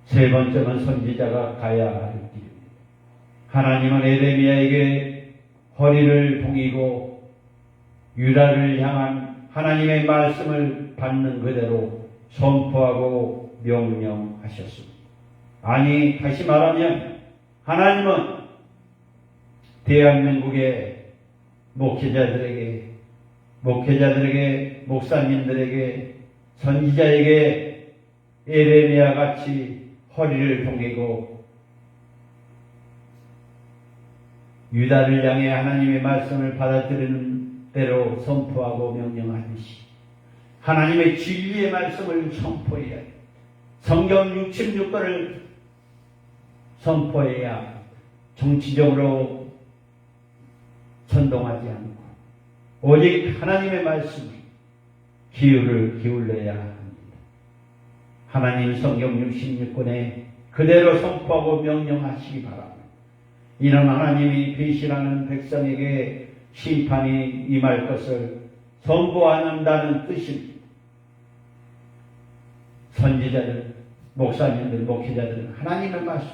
세 번째는 선지자가 가야 할 길입니다. 하나님은 에레미야에게 허리를 동이고 유다를 향한 하나님의 말씀을 받는 그대로 선포하고 명령하셨습니다. 아니 다시 말하면 하나님은 대한민국의 목회자들에게 목사님들에게 선지자에게 에레미야 같이 허리를 동이고 유다를 향해 하나님의 말씀을 받아들이는 대로 선포하고 명령하듯이 하나님의 진리의 말씀을 선포해야 합니다. 성경 66권을 선포해야 합니다. 정치적으로 선동하지 않고 오직 하나님의 말씀을 기울여야 합니다. 하나님 성경 66권에 그대로 선포하고 명령하시기 바랍니다. 이는 하나님이 배신하는 백성에게 심판이 임할 것을 선포한다는 뜻입니다. 선지자들, 목사님들, 목회자들은 하나님의 말씀,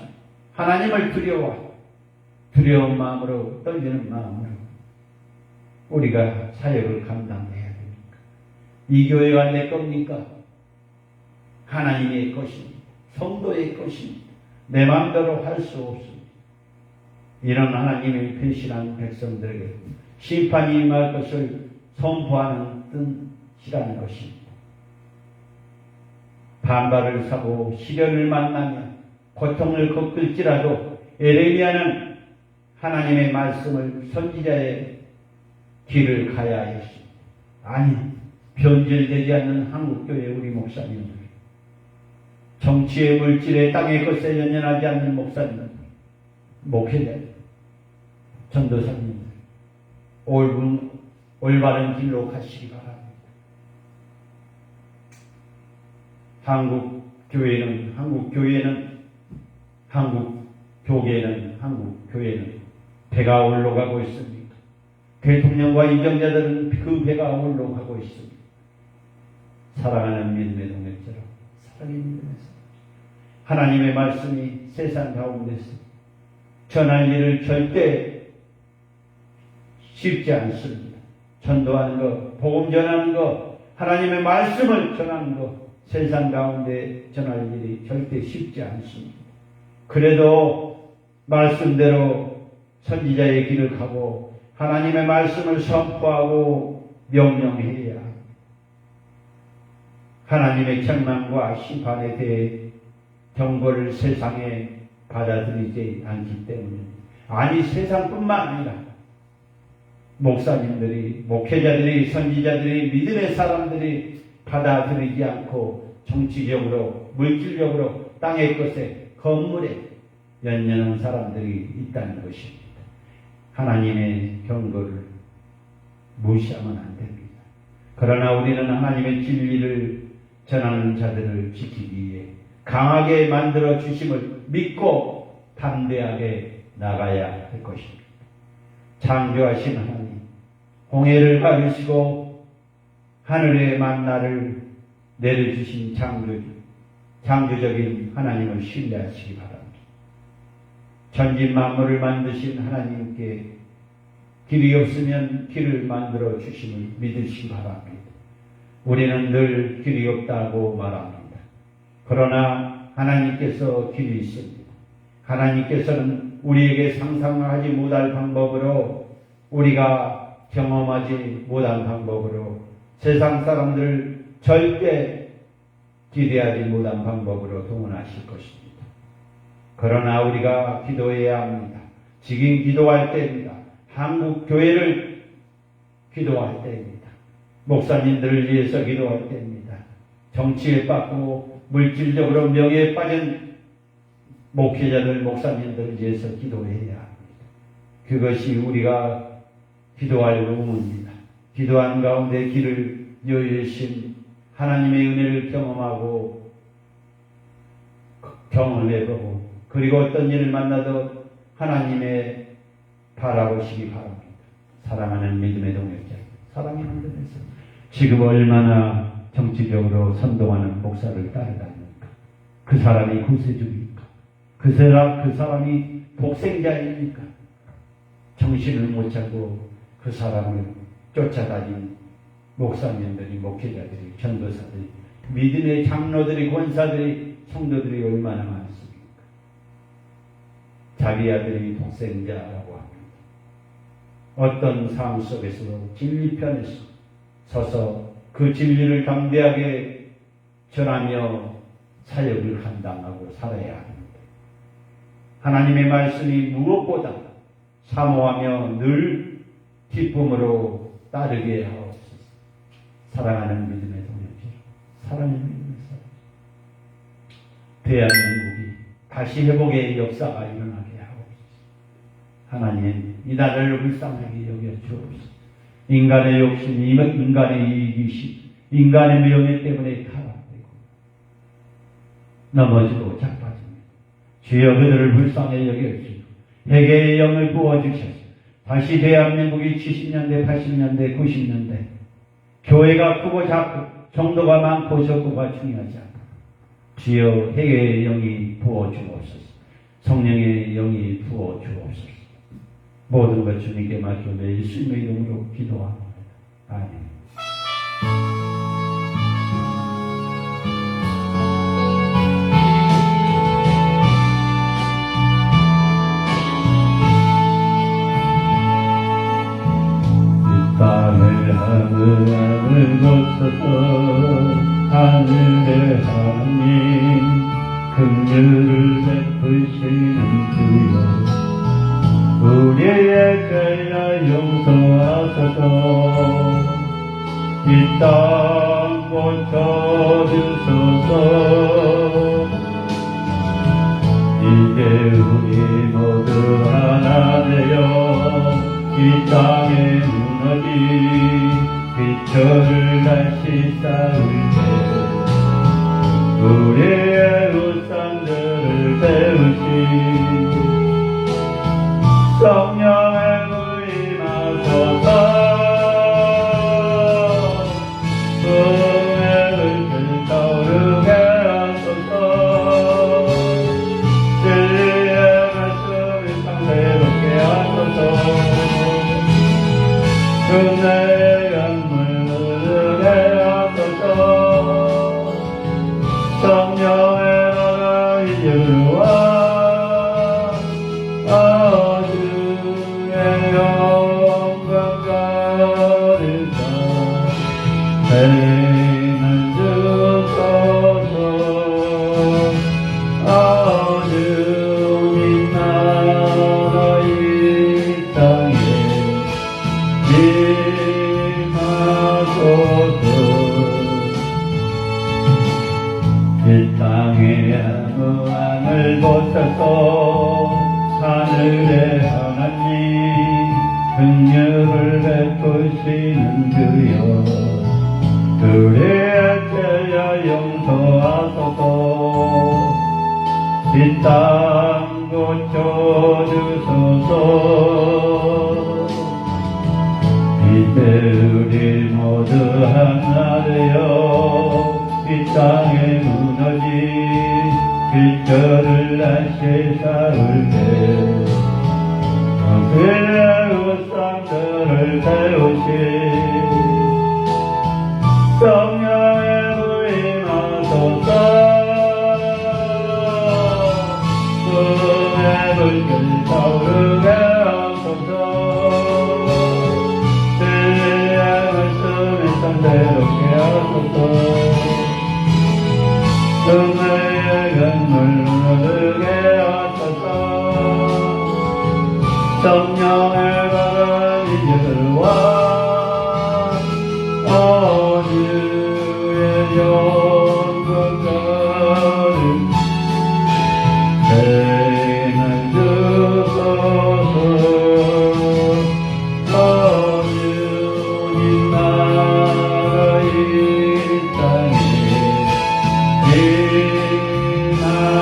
하나님을 두려운 마음으로 떨리는 마음으로 우리가 사역을 감당해야 됩니까? 이 교회가 내 겁니까? 하나님의 것입니다. 성도의 것입니다. 내 마음대로 할 수 없습니다. 이런 하나님의 배신한 백성들에게 심판이 임할 것을 선포하는 뜻이라는 것입니다. 반발을 사고 시련을 만나며 고통을 겪을지라도 에레미야는 하나님의 말씀을 선지자의 길을 가야 했습니다. 아니 변질되지 않는 한국교회 우리 목사님들, 정치의 물질에 땅의 것에 연연하지 않는 목사님들, 목회자들, 전도사님들 올바른 길로 가시기 바랍니다. 한국 교회는 배가 올라가고 있습니다. 대통령과 인정자들은 그 배가 올라가고 있습니다. 사랑하는 믿음의 동역자로 사랑의 믿음에서 하나님의 말씀이 세상 가운데서 전할 일을 절대 쉽지 않습니다. 전도하는 것, 복음 전하는 것, 하나님의 말씀을 전하는 것, 세상 가운데 전할 일이 절대 쉽지 않습니다. 그래도 말씀대로 선지자의 길을 가고 하나님의 말씀을 선포하고 명령해야 합니다. 하나님의 책망과 심판에 대해 경고를 세상에 받아들이지 않기 때문입니다. 아니 세상뿐만 아니라 목사님들이, 목회자들이, 선지자들이, 믿음의 사람들이 받아들이지 않고 정치적으로, 물질적으로, 땅의 것에, 건물에 연연한 사람들이 있다는 것입니다. 하나님의 경고를 무시하면 안 됩니다. 그러나 우리는 하나님의 진리를 전하는 자들을 지키기 위해 강하게 만들어 주심을 믿고 담대하게 나가야 할 것입니다. 창조하신 하나님, 홍해를 가르시고 하늘의 만나를 내려주신 창조적인 하나님을 신뢰하시기 바랍니다. 천지 만물을 만드신 하나님께 길이 없으면 길을 만들어 주심을 믿으시기 바랍니다. 우리는 늘 길이 없다고 말합니다. 그러나 하나님께서 길이 있습니다. 하나님께서는 우리에게 상상하지 못할 방법으로, 우리가 경험하지 못한 방법으로 세상 사람들 절대 기대하지 못한 방법으로 동원하실 것입니다. 그러나 우리가 기도해야 합니다. 지금 기도할 때입니다. 한국 교회를 기도할 때입니다. 목사님들을 위해서 기도할 때입니다. 정치에 빠지고 물질적으로 명예에 빠진 목회자들, 목사님들을 위해서 기도해야 합니다. 그것이 우리가 기도할 의무입니다. 기도하는 가운데 길을 여유신 하나님의 은혜를 경험하고 경험해보고, 그리고 어떤 일을 만나도 하나님의 바라보시기 바랍니다. 사랑하는 믿음의 동역자, 사랑의 믿음에서 지금 얼마나 정치적으로 선동하는 목사를 따라다닙니까? 그 사람이 구세주입니까? 그 사람이 독생자입니까? 정신을 못 차고 그 사람을 쫓아다닌 목사님들이, 목회자들이, 전도사들이, 믿음의 장로들이, 권사들이, 성도들이 얼마나 많습니까? 자기 아들이 독생자라고 합니다. 어떤 상황 속에서도 진리편에서 서서 그 진리를 담대하게 전하며 사역을 감당하고 살아야 합니다. 하나님의 말씀이 무엇보다 사모하며 늘 기쁨으로 따르게 하옵소서. 사랑하는 믿음의 동역자, 사랑하는 믿음의 사랑, 대한민국이 다시 회복의 역사가 일어나게 하옵소서. 하나님, 이 나라를 불쌍하게 여겨 주옵소서. 인간의 욕심, 인간의 이기심, 인간의 명예 때문에 타락되고 넘어지고 자빠집니다. 주여, 그들을 불쌍히 여겨주시고 회개의 영을 부어주셔서 다시 대한민국이 70년대, 80년대, 90년대 교회가 크고 작고 정도가 많고 적고가 중요하지 않아. 주여, 회개의 영이 부어주옵소서. 성령의 영이 부어주옵소서. 모든 것 주님께 맡기며 예수님의 이름으로 기도합니다. 아멘. 땅을 하늘을 거쳐서 하늘의 하나님, 긍휼을 베푸시는 주여, 우리의 죄를 용서하소서. 이 땅 고쳐주소서. 이제 우리 모두 하나 되어 이 땅에 무너진 빛을 다시 쌓을 때 우리의 우상들을 배우신 성령의 부임하소서. 은혜를 불타오르게 하소서. 진리의 말씀을 상대롭게 하소서. 은혜의 강물 흐르게 하소서. 성령의 나라 이루와 행을 주소서. 주님 나라 이 땅에 임하소서. 이 땅에 아무 왕을 고쳐서 하늘의 하나님, 긍휼을 베푸시는 주여, 우리의 죄를 용서하소서. 이 땅 고쳐주소서. 이제 우리 모두 하나 되어 이 땅에 무너진 빛들을 다시 쌓을 때 그의 우상들을 배우신 성령의 부임하소서. 은혜의 불길 타오르게 하소서. 진리의 말씀을 상대롭게 하소서. 영광을 행을 주소서. 어주님 나라 이 땅에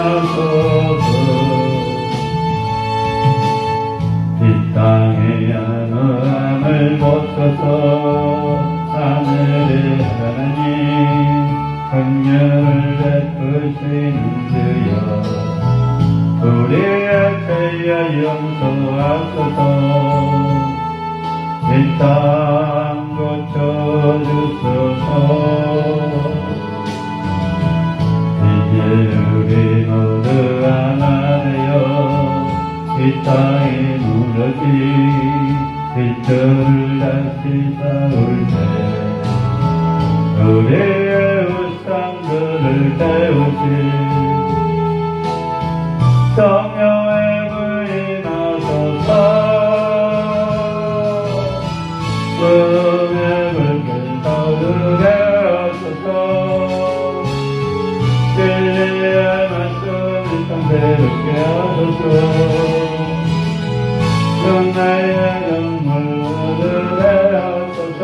임하소서. 이 땅의 양함을 벗어서 하늘의 하나님 긍휼을 베푸시는 주여 우리의 죄에 용서하소서. 이 땅 고쳐주소서. 이제 우리 모두 하나 되어 이 땅에 무너진 빗줄을 다시 쌓을 때 우리의 우상들을 태우시 성령의 부임하소서. 꿈의 불길 타오르게 하소서. 진리의 말씀을 상대롭게 하소서. 나의 눈물을 내어소서.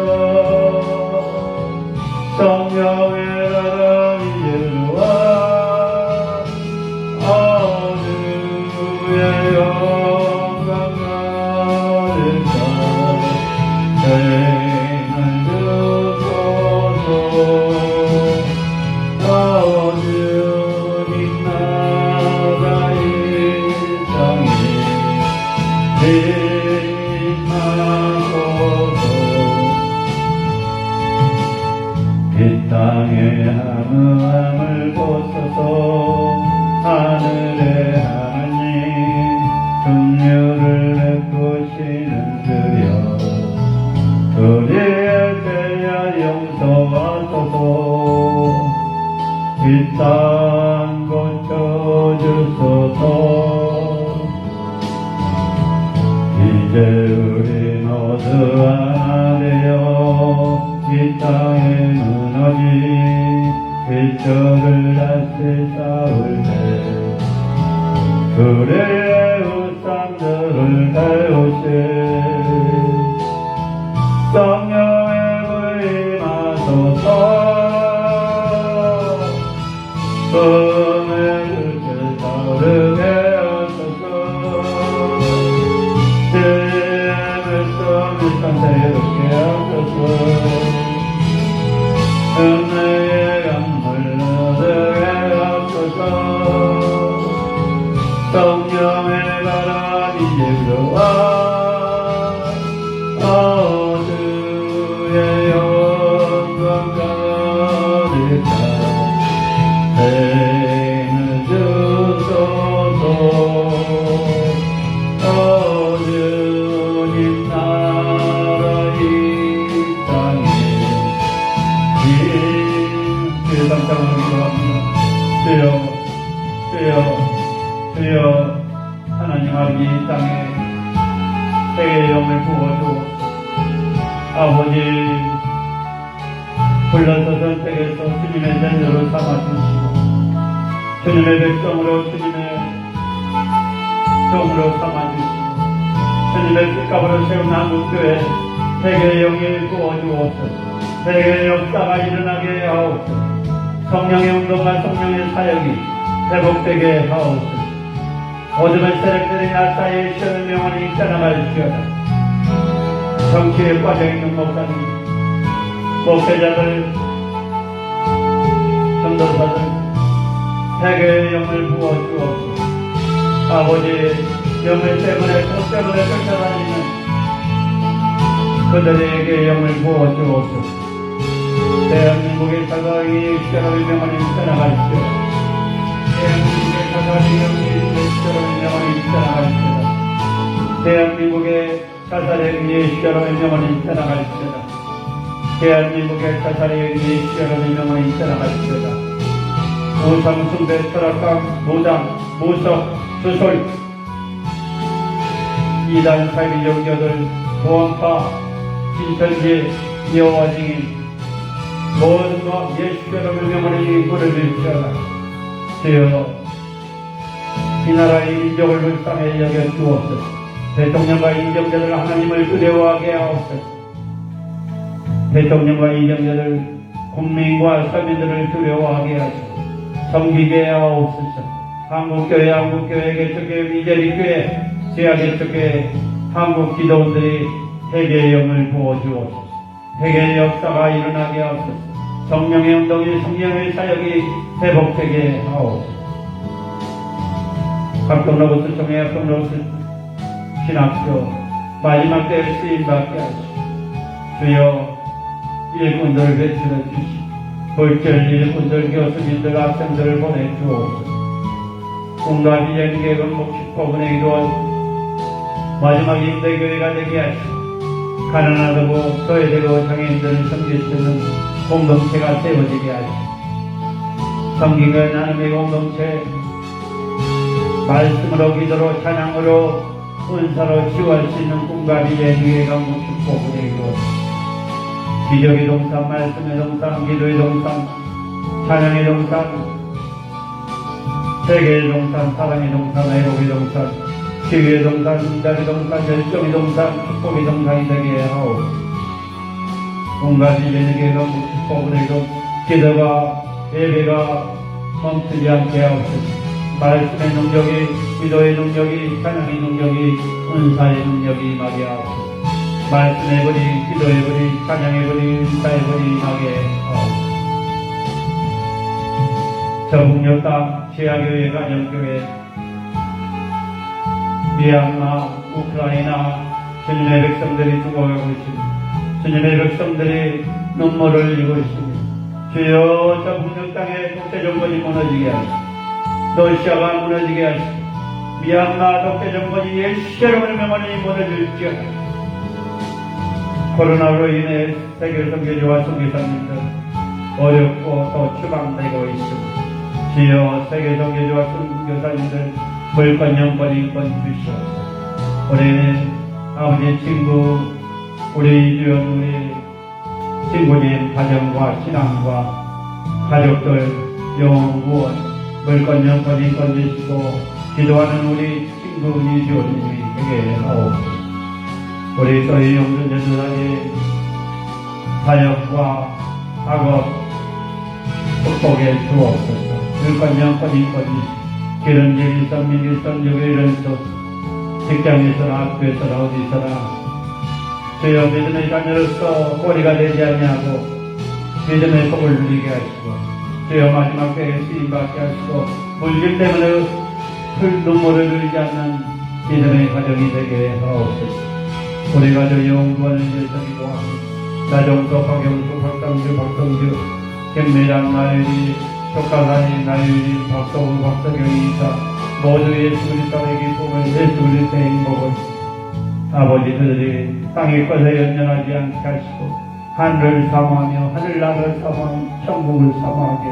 성령의 바람이 일로와 어두의 영광 가득한 행을 주소서. 어두님 나라 이 땅에 이 땅의 함을 벗어서 하늘의 하나님 긍휼을 베푸시는 주여 우리의 죄야 용서하소서. 이 땅 고쳐주소서. 이제 우리 모두 하나 되어 이 땅에 무너진 빗줄을 다시 쌓을 때 우리의 우상들을 배우시 성령의 부임하소서. 꿈의 불길 타오르게 하소서. 새롭게 하소서. 은혜의 강물 얻게 하소서. 성령의 바람이 불어와 어두의 영광 가득한 행을 주소서. 어두님 나라 이 땅에 주의 상상을 기도합니다. 주여 주여 주여 하나님 아버지 이 땅에 세계의 영을 부어주옵소서. 아버지 불러서 선택해서 주님의 전도로 삼아주시고 주님의 백성으로 주님의 종으로 삼아주시고 주님의 뜻값으로 세운 한국교회 세계의 영이 부어주옵소서. 세계의 역사가 일어나게 하옵소서. 성령의 운동과 성령의 사역이 회복되게 하옵소서. 어둠의 세력들이 날 사이에 시험의 명언이 떠나갈지어다. 정치에 빠져있는 목사님, 목회자들, 전도사들, 세계의 영을 부어주옵소서. 아버지, 영을 때문에, 돈 때문에 쫓아다니는 그들에게 영을 부어주옵소서. 대한민국의 사과의 시절의 명언이 떠나갈지어다. 대한민국의 사과의 명언이 떠나갈지어다. 대한민국의 자살의 시절의 명언이 떠나갈지어다. 대한민국의 자살의 시절의 명언이 떠나갈지어다. 우상숭배, 철학강, 무당, 무석, 수술, 이단 사이비 영교들, 보안파, 신천지, 여호와 증인, 모든 것 예수께로 명령하니 부르짖지어다. 주여 이 나라의 민족을 불쌍히 여겨 주옵소서. 대통령과 인정자들 하나님을 두려워하게 하옵소서. 대통령과 인정자들 국민과 서민들을 두려워하게 하시고 섬기게 하옵소서. 한국교회, 개척교회, 미제리교회, 지하개척교회, 한국 기도원들이 회개의 영을 부어주옵소서. 회개의 역사가 일어나게 하옵소서. 성령의 운동이, 성령의 사역이 회복되게 하옵소서. 합동로고스 총회, 합동로고스 신학교 마지막 때에 쓰임받게 하시고 주여 일꾼들을 배출해 주시고 볼절 일꾼들, 교수님들, 학생들을 보내주옵소서. 꿈과 비전 계획은 목축포근의 기도원 마지막 임대교회가 되게 하시고 가난하고 소외되고 장애인들을 섬길 수 있는 공동체가 세워지게 하시고 성경과 나눔의 공동체 말씀으로 기도로 찬양으로 은사로 치유할 수 있는 꿈과 비전 계획은 목축포근의 기도원 기적의 동산, 말씀의 동산, 기도의 동산, 찬양의 동산, 세계의 동산, 사랑의 동산, 애국의 동산, 치유의 동산, 인달의 동산, 열정의 동산, 축복의 동산이 되게 하오. 온갖 이전에게 너무 축복을 해도 기도가, 예배가 멈추지 않게 하옵소서. 말씀의 능력이, 기도의 능력이, 찬양의 능력이, 은사의 능력이 임하게 하옵소서. 말씀의 불이, 기도의 불이, 찬양의 불이, 은사의 불이 임하게 하옵소서. 저북녘 땅, 지하교회, 가정교회, 미얀마, 우크라이나, 주님의 백성들이 죽어가고 있습니다. 주님의 백성들이 눈물을 흘리고 있습니다. 주여 저북녘 땅에 독재정권이 무너지게 하시고, 러시아가 무너지게 하시고, 미얀마 독재정권이 예수께로 명하니 무너질지어다. 코로나로 인해 세계 선교지와 선교사님들 어렵고 또 추방되고 있습니다. 주여 세계 선교지와 선교사님들 물권, 영권, 인권 주시옵소서. 우리는 아버지 친구, 우리 주연, 우리 친구님 가정과 신앙과 가족들 영원 구원, 물권, 영권, 인권 주시고 기도하는 우리 친구 이주연님이 되게 하옵소서. 우리 또이 용준 전도사님 사역과 학업 극복해 주옵소서. 물권, 영권, 인권 주시고 기른질, 일선, 민일선, 유일연소 직장에서나 학교에서나 어디서나 주여 믿음의 자녀로서 꼬리가 되지 아니하고 믿음의 복을 누리게 하시고 주여 마지막 때에 쓰임받게 하시고 물질 때문에 눈물을 흘리지 않는 믿음의 가정이 되게 하옵소서. 우리 가족 영원구원을 위해서 기도합니다. 나정도, 박영수, 박상주, 박성주, 김미랑, 나유리, 조카사님, 나유리, 박성우, 박성경이 이사 모두 예수 그리스도의 기쁨을, 예수 그리스도의 행복을 아버지들이 땅의 것에 연연하지 않게 하시고 하늘을 사모하며 하늘나라를 사모하며 천국을 사모하게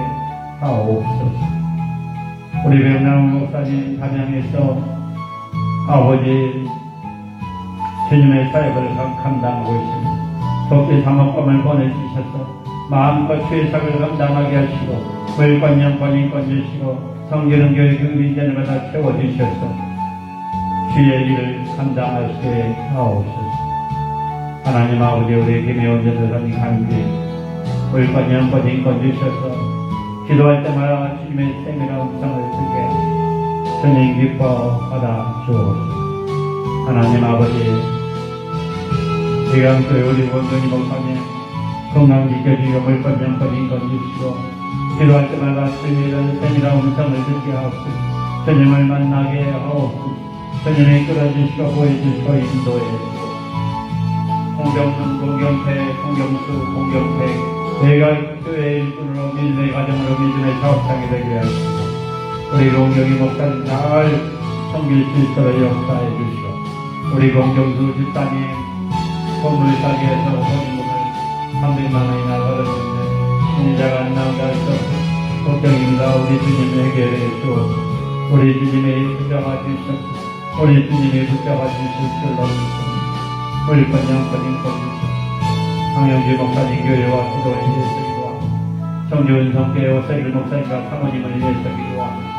하옵소서. 우리 백남훈 목사님 담양에서 아버지 주님의 사역을 감당하고 있습니다. 독재 상업감을 보내주셔서 마음껏 죄sak을 감당하게 하시고 물권, 영권, 인권 주시고 성기는 교육 민전마다 채워주셔서 주의 일을 감당하시게 하옵소서. 하나님 아버지 우리 김혜원 전도사님 감기 물권, 영권, 인권 주셔서 기도할 때마다 주님의 생명의 음성을 듣게 하시고 주님 기뻐 받아 주옵소서. 하나님 아버지 대강교회 우리 원동이 목사님 건강 지켜주시고 물권, 영권, 인권 주시고 기도할 때마다 주님의 생명의 음성을 듣게 하옵소서. 주님을 만나게 하옵소서. 주님이 끌어주시고 보여주시고 인도해 주시고 공경순, 공경태, 공경수, 공경태 대강교회 일꾼으로 믿음의 가정으로 믿음의 사업장이 되게 하시고 우리 공경이 목사님 잘 섬길 수 있도록 역사해 주시고 우리 공경수 집사님 건물 사기에서 본인을 300만 원이나 벌었는데 신자가 안 나온다 해서 걱정입니다. 우리 주님 해결해 주옵소서. 우리 주님이 붙잡아 주셨소. 우리 주님이 붙잡아 주실 줄로 믿습니다. 물권, 영권, 인권 주옵소서. 황영주 목사님 교회와 기도에 대해서 기도합니다. 성지훈 성교회 오세길 목사님과 사모님을 위해서 기도합니다.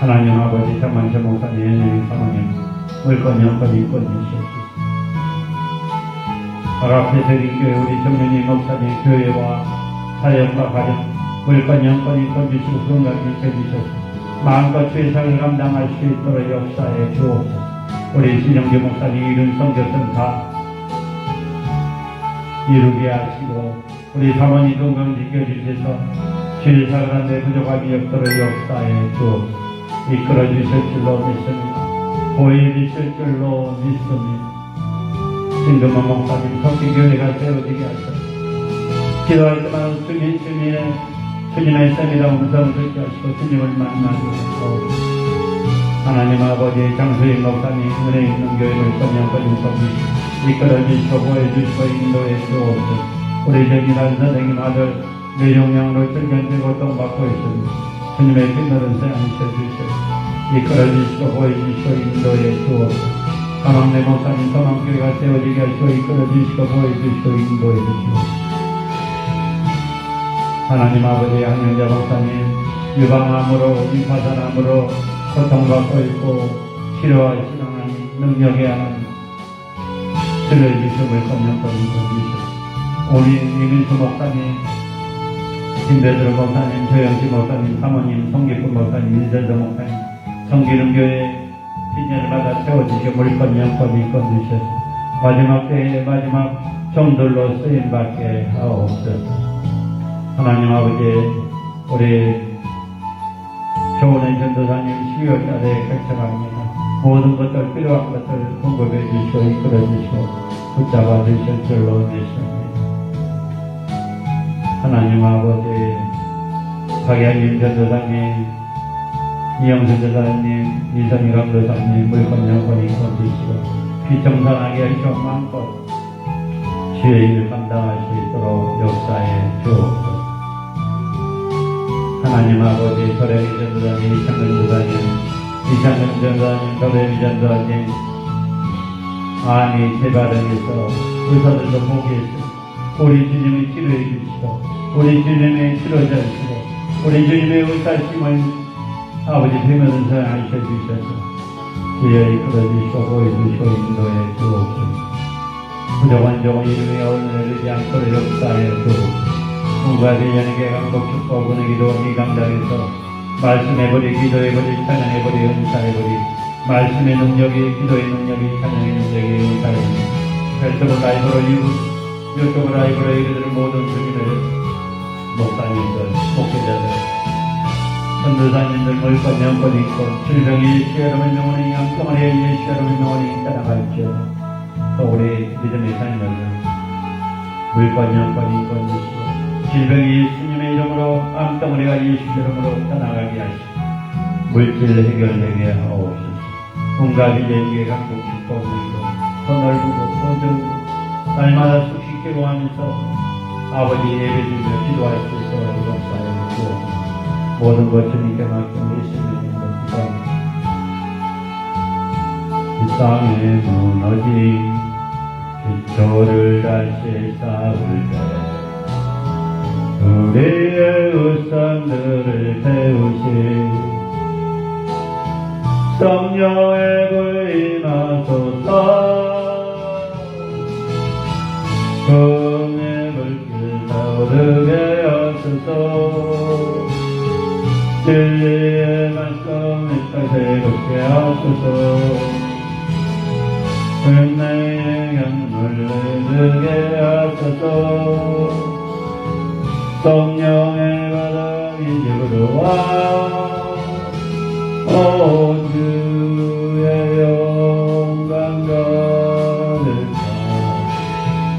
하나님 아버지 장만철 목사님, 사모님 물건 영건 인권 주시옵소서. 앞에 드린 교회 우리 정윤희 목사님 교회와 사역과 가정 물건 영건 인권 주시고 건강 지켜주셔서 마음껏 죄상을 감당할 수 있도록 역사해 주옵소서. 우리 신영주 목사님 이룬 성교선 다 이루게 하시고 우리 사모님 건강 지켜주셔서 죄상을 내 부족함이 없도록 역사해 주옵소서. 이끌어 주실 줄로 믿습니다. 보여 주실 줄로 믿습니다. 신금만 목사님 석기교회가 세워지게 하셔서 기도할 때마다 주님의 셈이라 음성을 듣게 하시고 주님을 만나게 하시고 하나님 아버지 장수인 목사님 은혜 있는 교회 물건영권 인성이 이끌어 주시고 보여주시고 인도해 주옵소서. 우리 정인한 선생님 아들 뇌종양으로 출견되고 고통받고 있습니다. 주님의 빛나는 새 안겨주시고 이끌어 주시고 보여주시고 인도해 주옵소서. 사망내 목사님 사망교회가 세워지게 하시고 이끌어 주시고 보여주시고 인도해 주시옵소서. 하나님 아버지 한영자 목사님 유방암으로 임파선암으로 고통받고 있고 치료하시는 하나님 능력의 하나님 들려주시고 건명권 인도해주시옵소서. 우리 이민수 목사님 김대들 목사님 조영식 목사님 사모님 성기품 목사님 민설정 목사님 성기능교회 빈년을 받아 채워주시고 물건 영권 인권 주셔서 마지막 때에 마지막 종들로 쓰임받게 하옵소서. 하나님 아버지 우리 조은혜 전도사님 12월달에 결정합니다. 모든 것들 필요한 것을 공급해 주시고 이끌어 주시고 붙잡아 주실 줄로 믿습니다. 하나님 아버지 박양임 전도사님 이영수 전도사님 이선희 강도사님 물건 영권 인권 주시고 비청산하게 하시고 마음껏 주의 일을 감당할 수 있도록 역사해 주옵소서. 하나님 아버지 소래미 전도사님 이창근 전도사님 이창근 전도사님 소래미 전도사님 암이 재발행해서 의사들도 포기했습니다. 우리 주님이 치료해 주시고 우리 주님의 치료자이시고 우리 주님의 의사심을 아버지 되면서 하셔 주셔서 주여 이끌어 주시고 보여주시고 인도해 주옵소서. 부족한 종을 이름에 오늘을 이르지 않도록 역사해 주옵소서. 온갖 인연에게 강복 축복 은혜기도 이 강당에서 말씀해버리 기도해버리 찬양해버리 은사해버리 말씀의 능력이 기도의 능력이 찬양의 능력이 은사해버리 벨트브 라이브로 유튜브 라이브로 이르들 모든 주민을 목사님들 목회자들 전도사님들 물건 영권 있고 질병이 예수 여러분의 명원에 양성하여 예수 여러분의 명원에 따라갈지어다. 또 우리 믿음의 삶을 물건 영권 인권 주시고 질병이 예수님의 이름으로 암덩어리가 예수 이름으로 떠나가게 하시고 물질 해결되게 하옵소서. 온갖 이제에게 강국 축복하시고 더 넓고 더 적고 날마다 숙식해 구하면서 아버지 예배드리며 기도할 수 있도록 역사하여 주옵소서. 모든 것 주님께 맡겨 예수님의 이름으로 기도합니다. 이 땅에 무너진 기초를 다시 쌓을 때 우리의 우상들을 세우시 성령의 불 임하소서. 성의 불길 타오르게 하소서. 진리의 말씀을 새롭게 하소서. 은혜의 강물을 흐르게 하소서. 성령의 바람이 집으로 와 온 주의 영광 가득한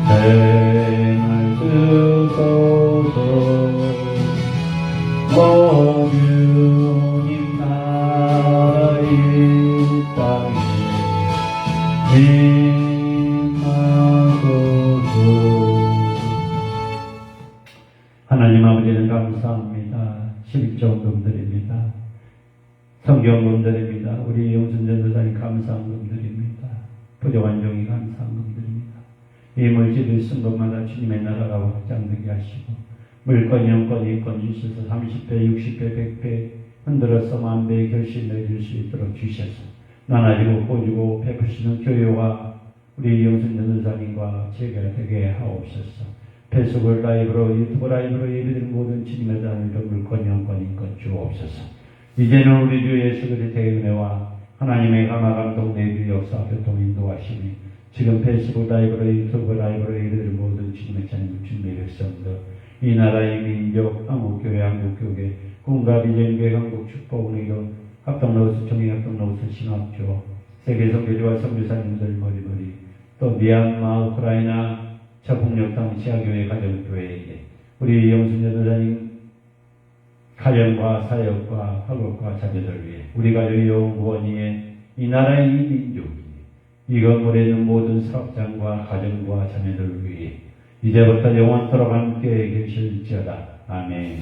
행할 주소서. 주님 나라 이 땅에 임하소서. 하나님 아버지는 감사합니다. 11조금 드립니다. 성경금 드립니다. 우리 영순 전도사님 감사금 드립니다. 부족한 종이 감사금 드립니다. 이 물질을 쓴 것마다 주님의 나라가 확장되게 하시고 물건, 영권, 인권 주셔서 30배, 60배, 100배 흔들어서 만배의 결실 내릴 수 있도록 주셔서 나눠주고 보주고 베푸시는 교회와 우리 영순 전도사님과 제가 되게 하옵소서. 페이스북 라이브로 유튜브 라이브로 예배드린 모든 주님의 자녀들 물권, 영권, 인권 주옵소서. 이제는 우리 주 예수 그리스도의 은혜와 하나님의 감화 감동 내주 역사 교통 인도하시니 지금 페이스북 라이브로 유튜브 라이브로 예배드린 모든 주님의 자녀들 주님의 백성들 이 나라의 민족 한국교회 한국교회 꿈과 비전교회 한국축복은혜로 합동로스 총회합동로스 신학교 세계선교지와 선교사님들 머리머리 또 미얀마 우크라이나 저폭력당 지하교회 가정교회에게 우리 영순여도사님 가정과 사역과 학업과 자녀들 위해 우리 가족의 영원 위에 이 나라의 이 민족이 이 건물에 있는 모든 사업장과 가정과 자녀들 위해 이제부터 영원토록 함께 계실지어다. 아멘.